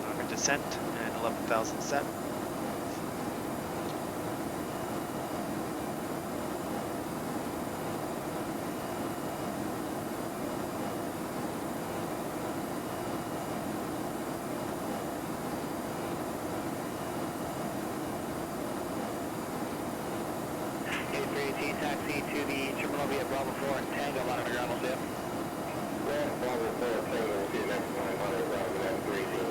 I'm going to descent and 11,000 set. A318 taxi to the terminal via Bravo 4 and Tango, line underground, we'll see ya. Bravo 4, Tango will be the next 900, Bravo 318.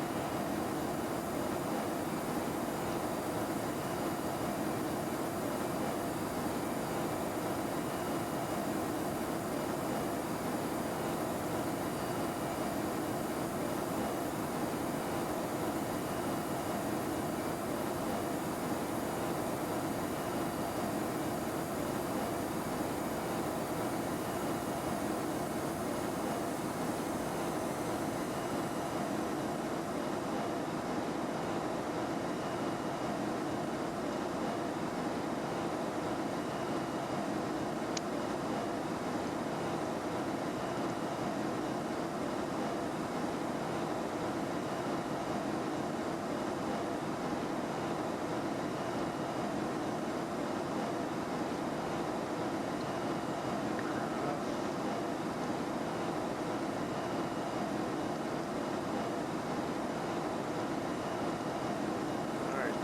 Alright,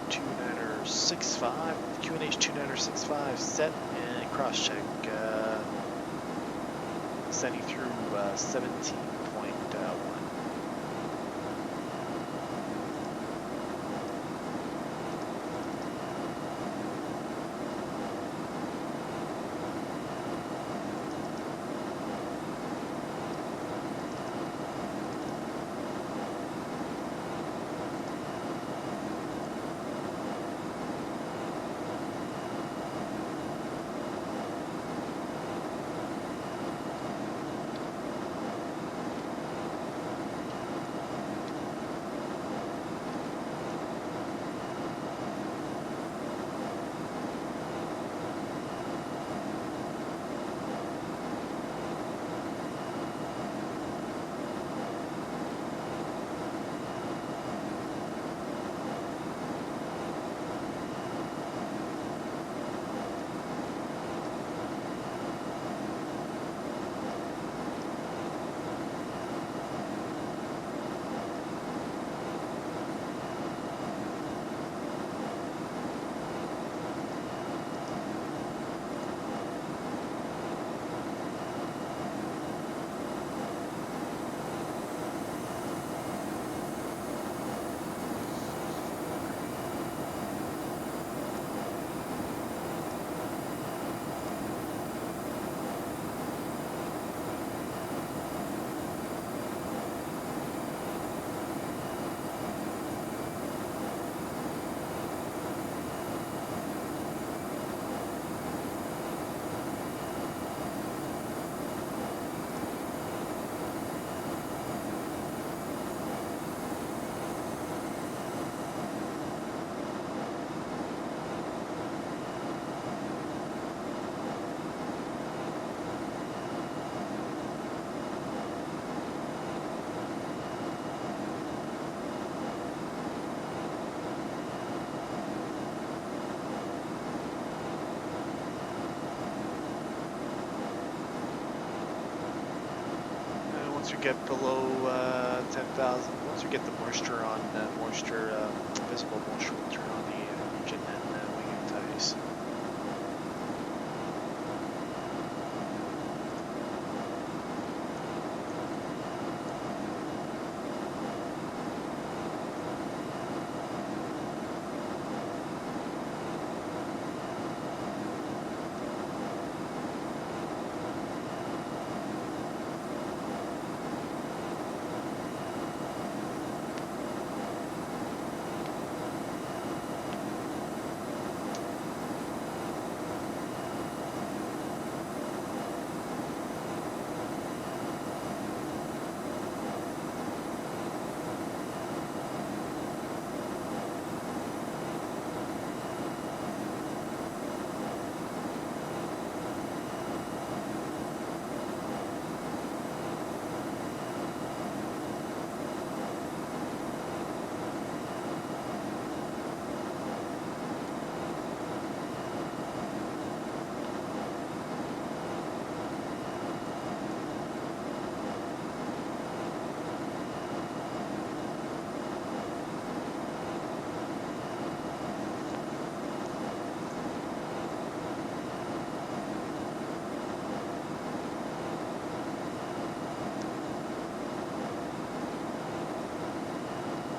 2965, QNH 2965 set and cross check, sending through 17.1. once we get below 10,000, once we get the moisture on, visible moisture, we'll turn on the engine and wing anti-ice.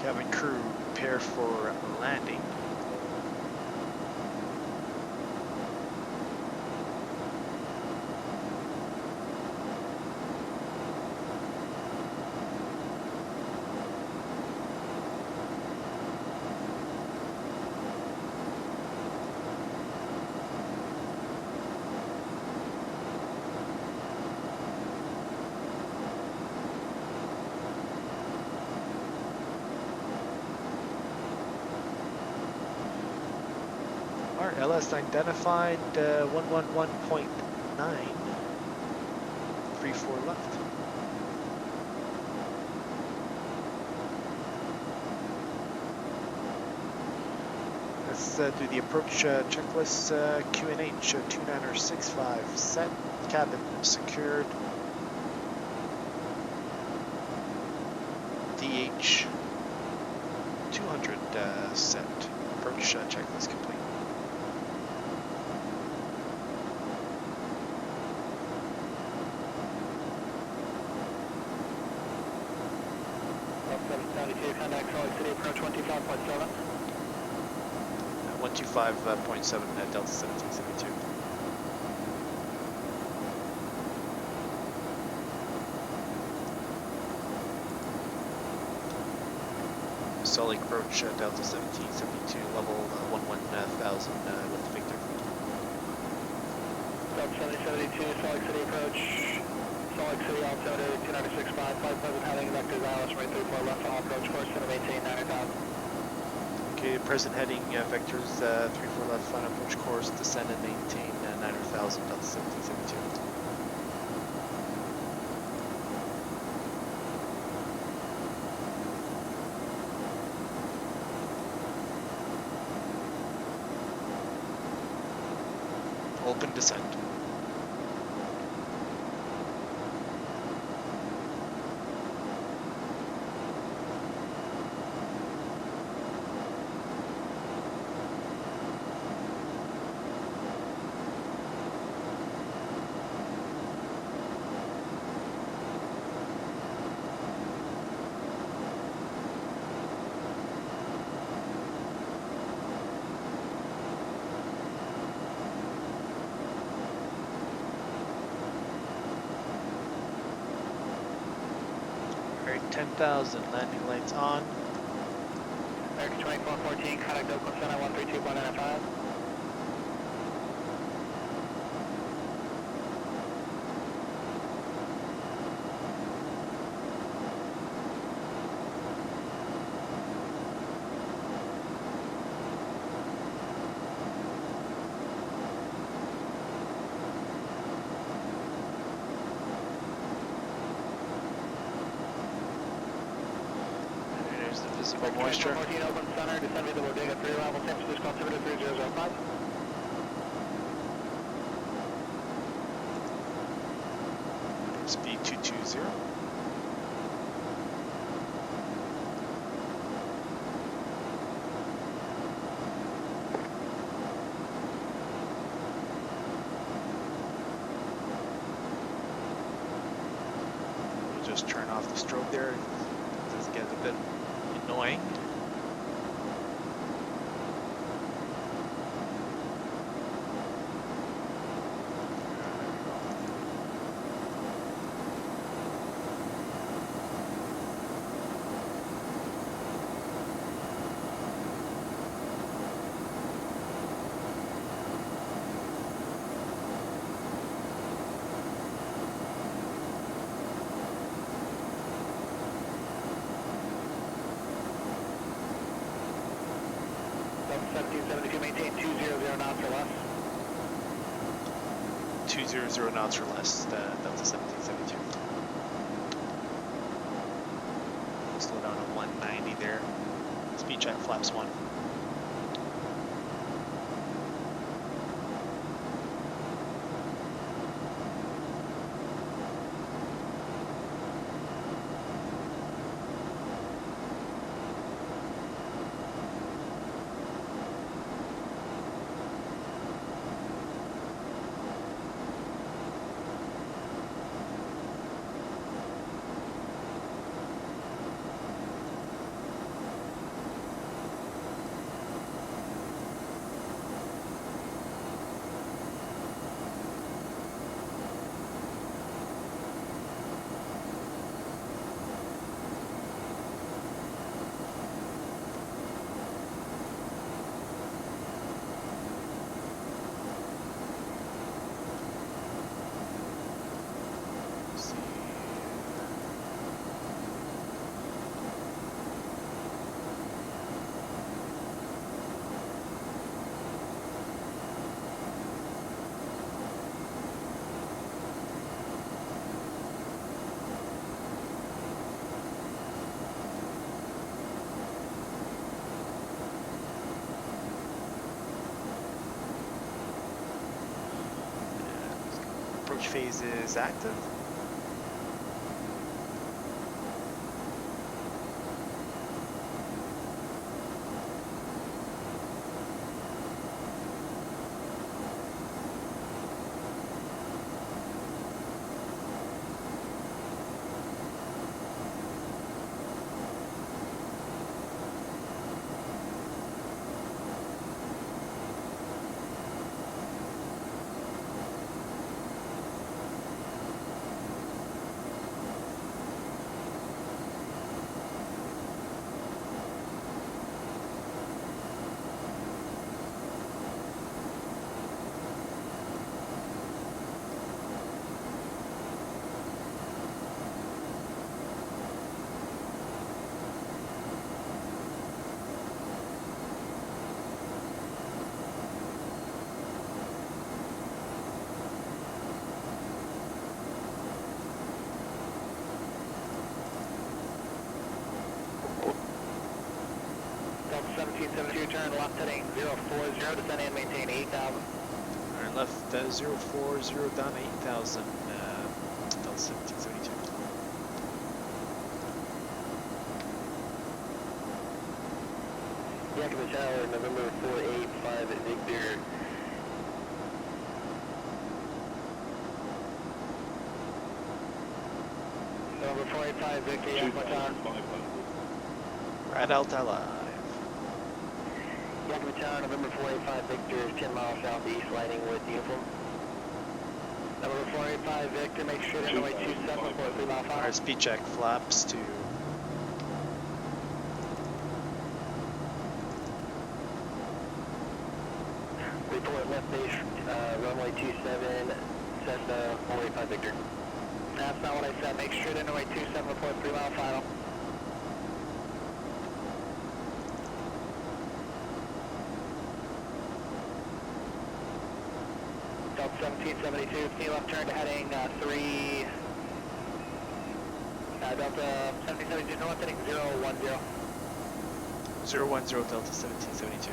Cabin crew, prepare for landing. Our LS identified 111.9, 34 left. Let's do the approach checklist. QNH 2965 set, cabin secured. DH 200 set, approach checklist complete. Contact Salt Lake City, approach 125.7. 125.7 at Delta-1772. Salt Lake approach Delta-1772, level 11,000 with Victor. Delta-1772, Salt Lake City approach. Salt Lake City altimeter 296.5, flight present heading, vectors ILS right 34 left on approach course, center maintain 9,000. Okay, present heading vectors 34 left on approach course, descend and maintain 9,000 Delta-1772. Open descent. Alright, 10,000, landing lights on. American 2414, contact Oakland Center 132.95. There's the visible moisture. 14 Oakland Center, descend via the Bodega 3, arrival San Francisco altimeter 3005. Speed 220. just turn off the strobe there. It does get a bit annoying. Delta 1772, maintain 200 knots or less. 200 knots or less, Delta 1772. Slow down to 190 there. Speed check, flaps 1. Approach phase is active. Delta 1772, turn left heading 040, descend and maintain 8,000. Turn left 040 down 8,000, Delta 1772. Yakima Tower, November 485 at Victor. November 485, Victor, Yakima Tower. Rad Alta Live. Yakima Tower, November 485 Victor, 10 miles southeast, lighting with uniform. November 485, Victor, make sure to runway 27 before 3 mile final. Alright, speed check, flaps 2. Report left base, runway 27, Cessna 485 Victor. That's not what I said. Make sure to runway 27 before 3 mile final. Delta 1772, see left turn to heading 3. Delta 1772, north heading 010. 010 Delta 1772.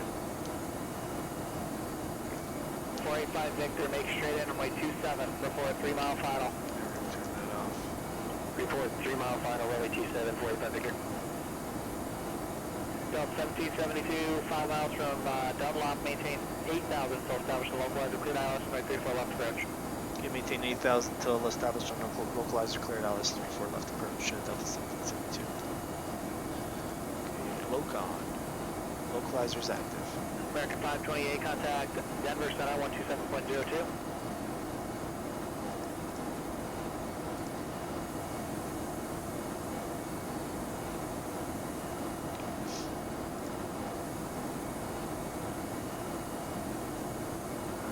485 Victor, make straight in runway 27 before 3 mile final. Turn that off. Report 3 mile final, runway 27, 485 Victor. Delta 1772, 5 miles from double off, maintain 8,000, so establish the local as a clear ILS by 34 left approach. Okay, maintain 8,000 until established on localizer cleared LS34 left approach, Delta1772. Okay, Locon. Localizer's active. American 528, contact Denver Center 127.02.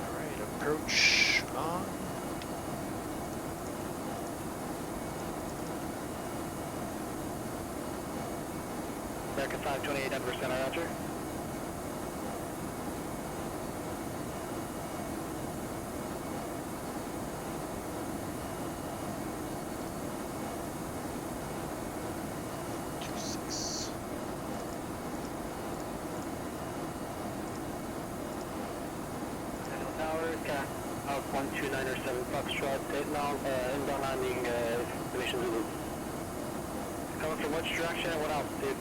Alright, approach on. American 528, Denver Center, roger. Out 1297 Foxtrot, inbound landing, information Zulu. Coming from which direction and what altitude?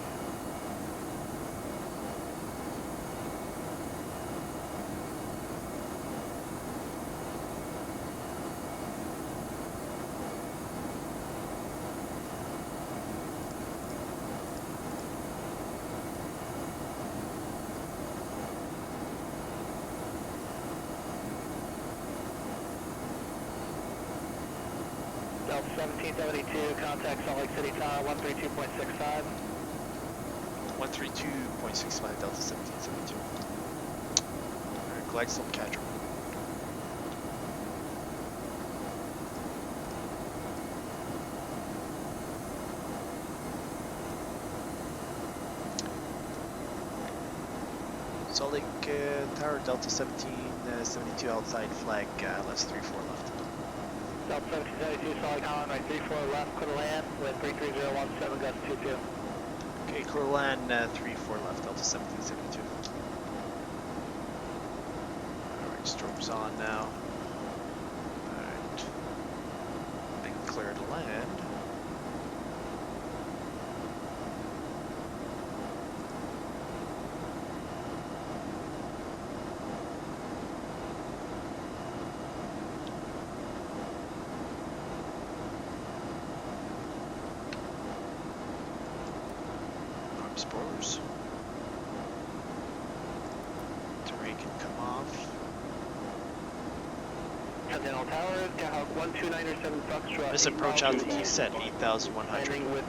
DAL1772, contact Salt Lake City Tower 132.65. 132.65 Delta1772. Alright, Glegsel Cadre. Salt Lake Tower Delta1772 outside flag, LS34 left. DAL1772, solid column, right 34 left, clear land, wind 33017, gust 22. Okay, clear land 34 left, Delta1772. Alright, strobes on now. Alright. Been clear to land. Spoilers. Terrain can come off. Continental Tower, Skyhawk 1297 Foxtrot. This approach altitude set 8,100. Landing with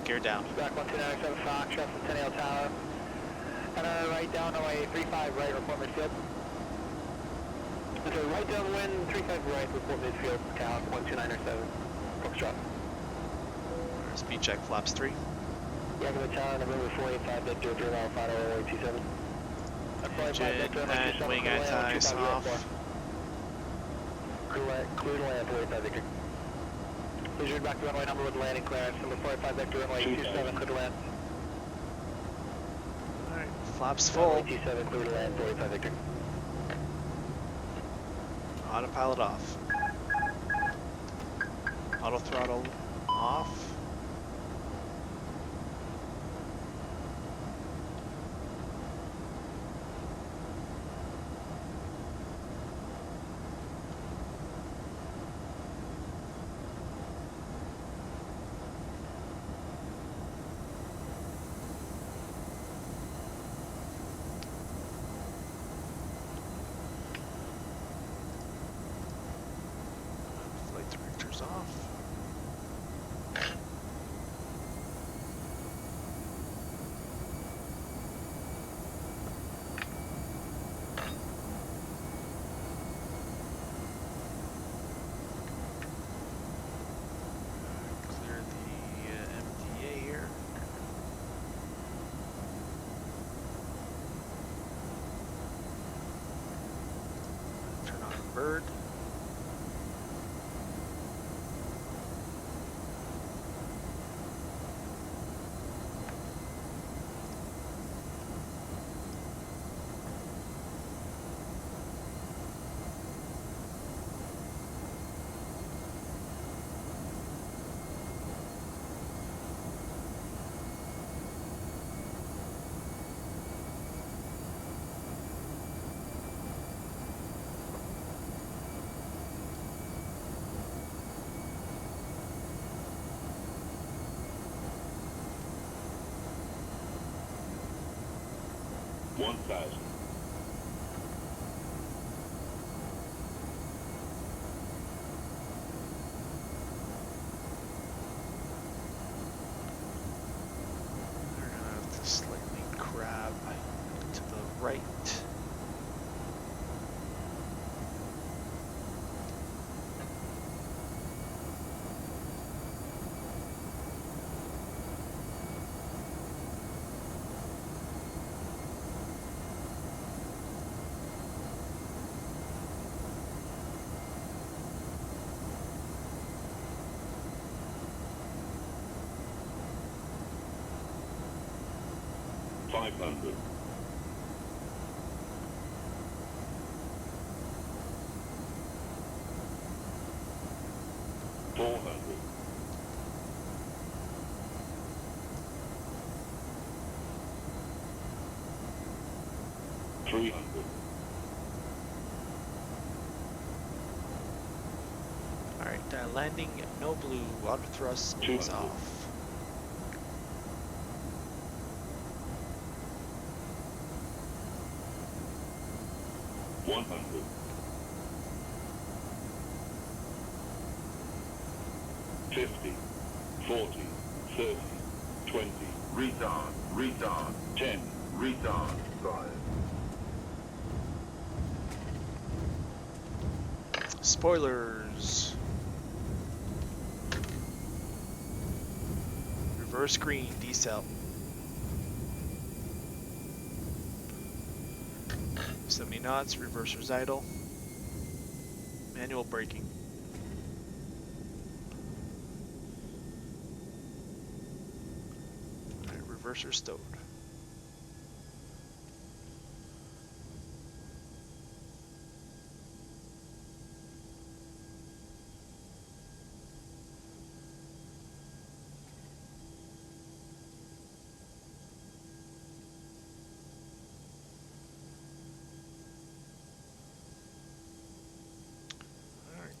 Gear down. back 1297 Foxtrot, Centennial Tower. And right down away 35 right, report midfield. So right downwind 35 right, report midfield, Skyhawk 1297 Foxtrot. Speed check flaps 3. Regular tower, November 485, Victor, Durval, Final 027. Engine and wing anti-ice off. Clear to land, 485 Victor. Please read back to runway number with landing clearance. Number 485 Victor, runway 27, clear to land. Alright, flaps full. Runway 27, clear to land, 485 Victor. Autopilot off. Auto throttle off. Flight director's off. Clear the MDA here. Turn on bird. 1000. We're gonna have to slightly crab to the right. $500. $400. $300. Alright, landing, no blue, auto thrust is 200. off. $100. $50. $40. $30. $20. Retard. Retard. $10. Retard. 5. Spoilers. Reverse green, decel. 70 knots, reverser's idle. Manual braking. Alright, reverser stowed.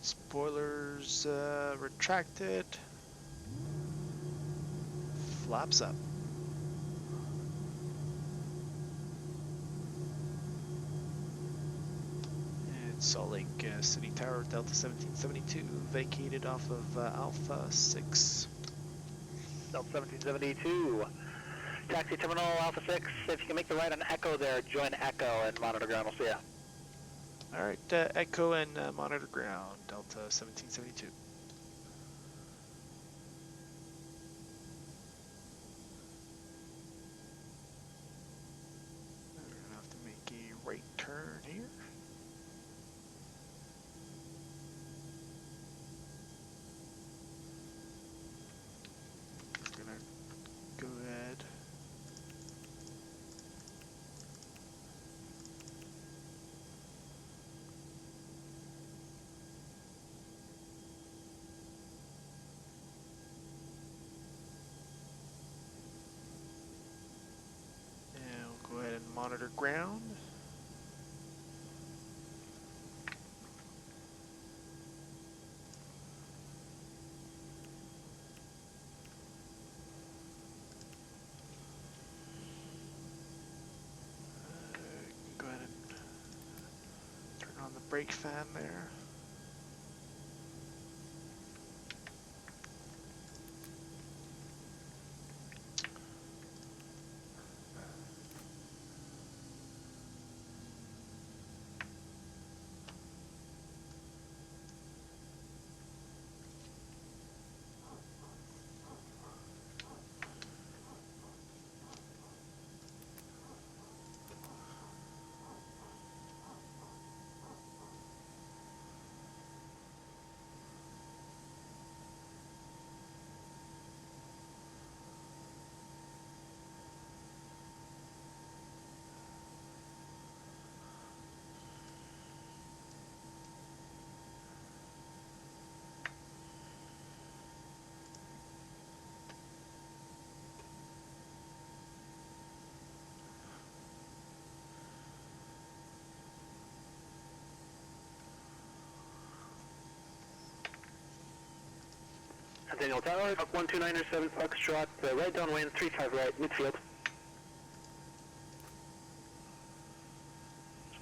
Spoilers retracted. Flaps up. And Salt Lake City Tower Delta1772 vacated off of Alpha 6. Delta1772. Taxi terminal Alpha 6. If you can make the right on Echo there, join Echo and monitor ground. We'll see ya. Alright, Echo and monitor ground, Delta 1772. We're gonna have to make a right turn here. We're gonna go ahead. Go ahead and monitor ground. Go ahead and turn on the brake fan there. Daniel Tower, 12907 Foxtrot, right downwind, 35 right, midfield.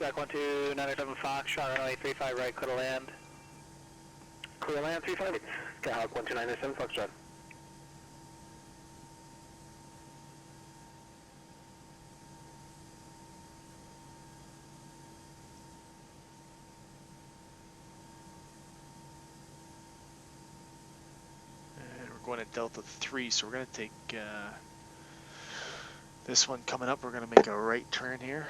Jack 1297 Foxtrot, runway 35 right, clear to land. Clear to land 35. Skyhawk 1297 Foxtrot. And we're going to Delta 3, so we're going to take this one coming up. We're going to make a right turn here.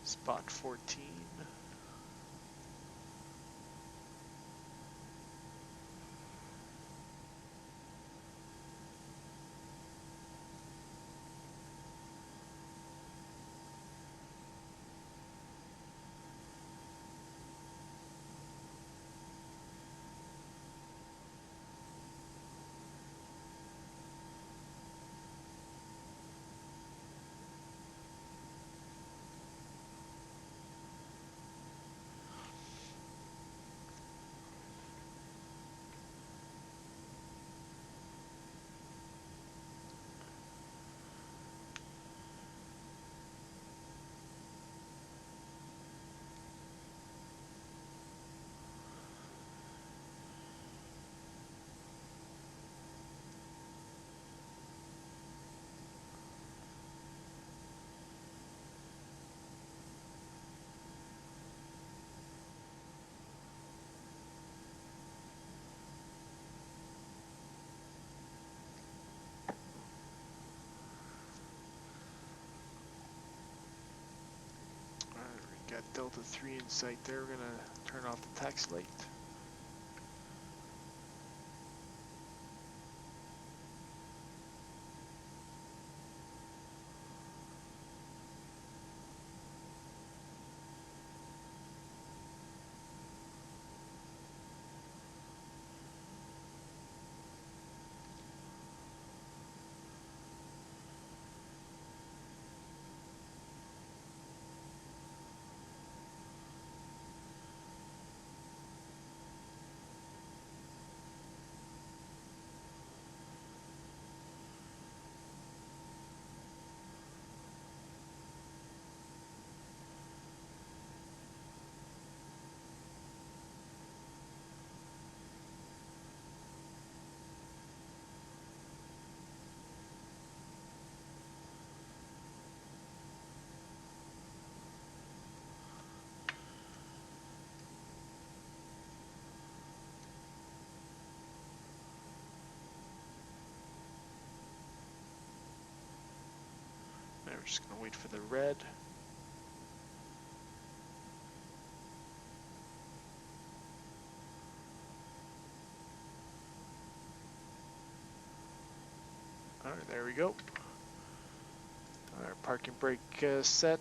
Spot 14. Got Delta 3 in sight there. We're gonna turn off the taxi light. Now we're just gonna wait for the red. Alright, there we go. Alright, parking brake set.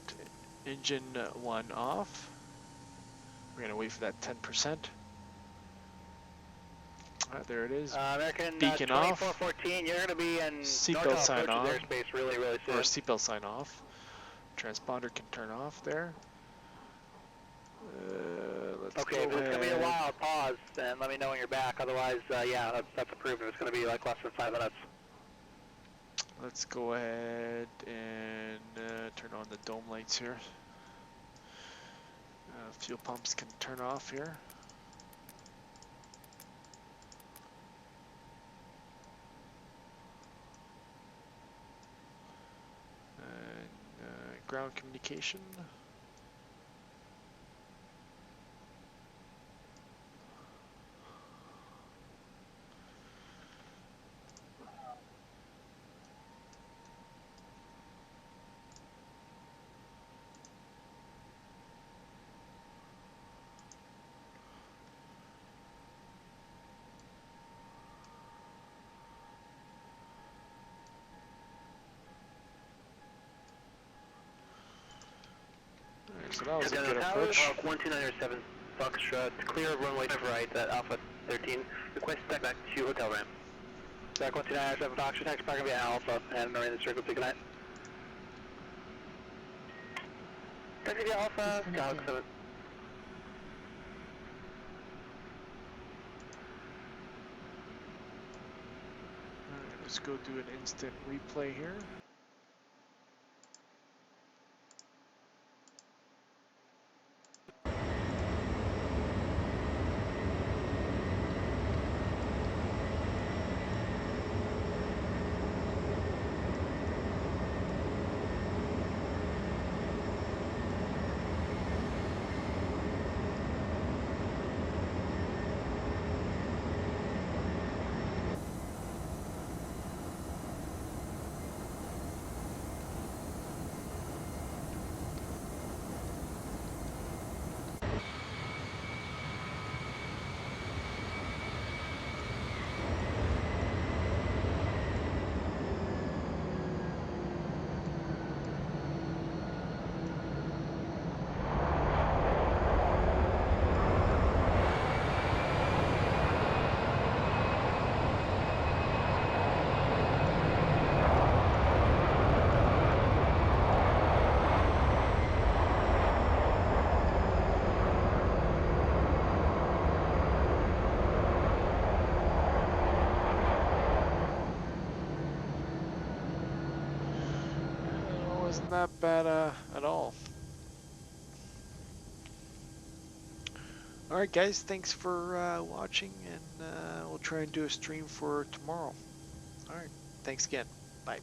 Engine 1 off. We're gonna wait for that 10%. Alright, there it is. American Beacon off. 2414, you're going to be in Seatbelt sign on. airspace really, really soon. Or seatbelt sign off. Transponder can turn off there. Let's okay, go if it's ahead. going to be a while, pause and let me know when you're back. Otherwise, yeah, that's approved. It's going to be like less than 5 minutes. Let's go ahead and turn on the dome lights here. Fuel pumps can turn off here. And ground communication. So that was a Down good Tower, approach. Hawk 1297 Foxtrot, clear of runway right at Alpha 13. Request step back to hotel ramp. Back 1297 Foxtrot, next parking via Alpha, and marine the circle, good night. Taxi via Alpha, Skyhawk 7. Alright, let's go do an instant replay here. Wasn't that bad at all. Alright guys, thanks for watching, and we'll try and do a stream for tomorrow. Alright, thanks again. Bye.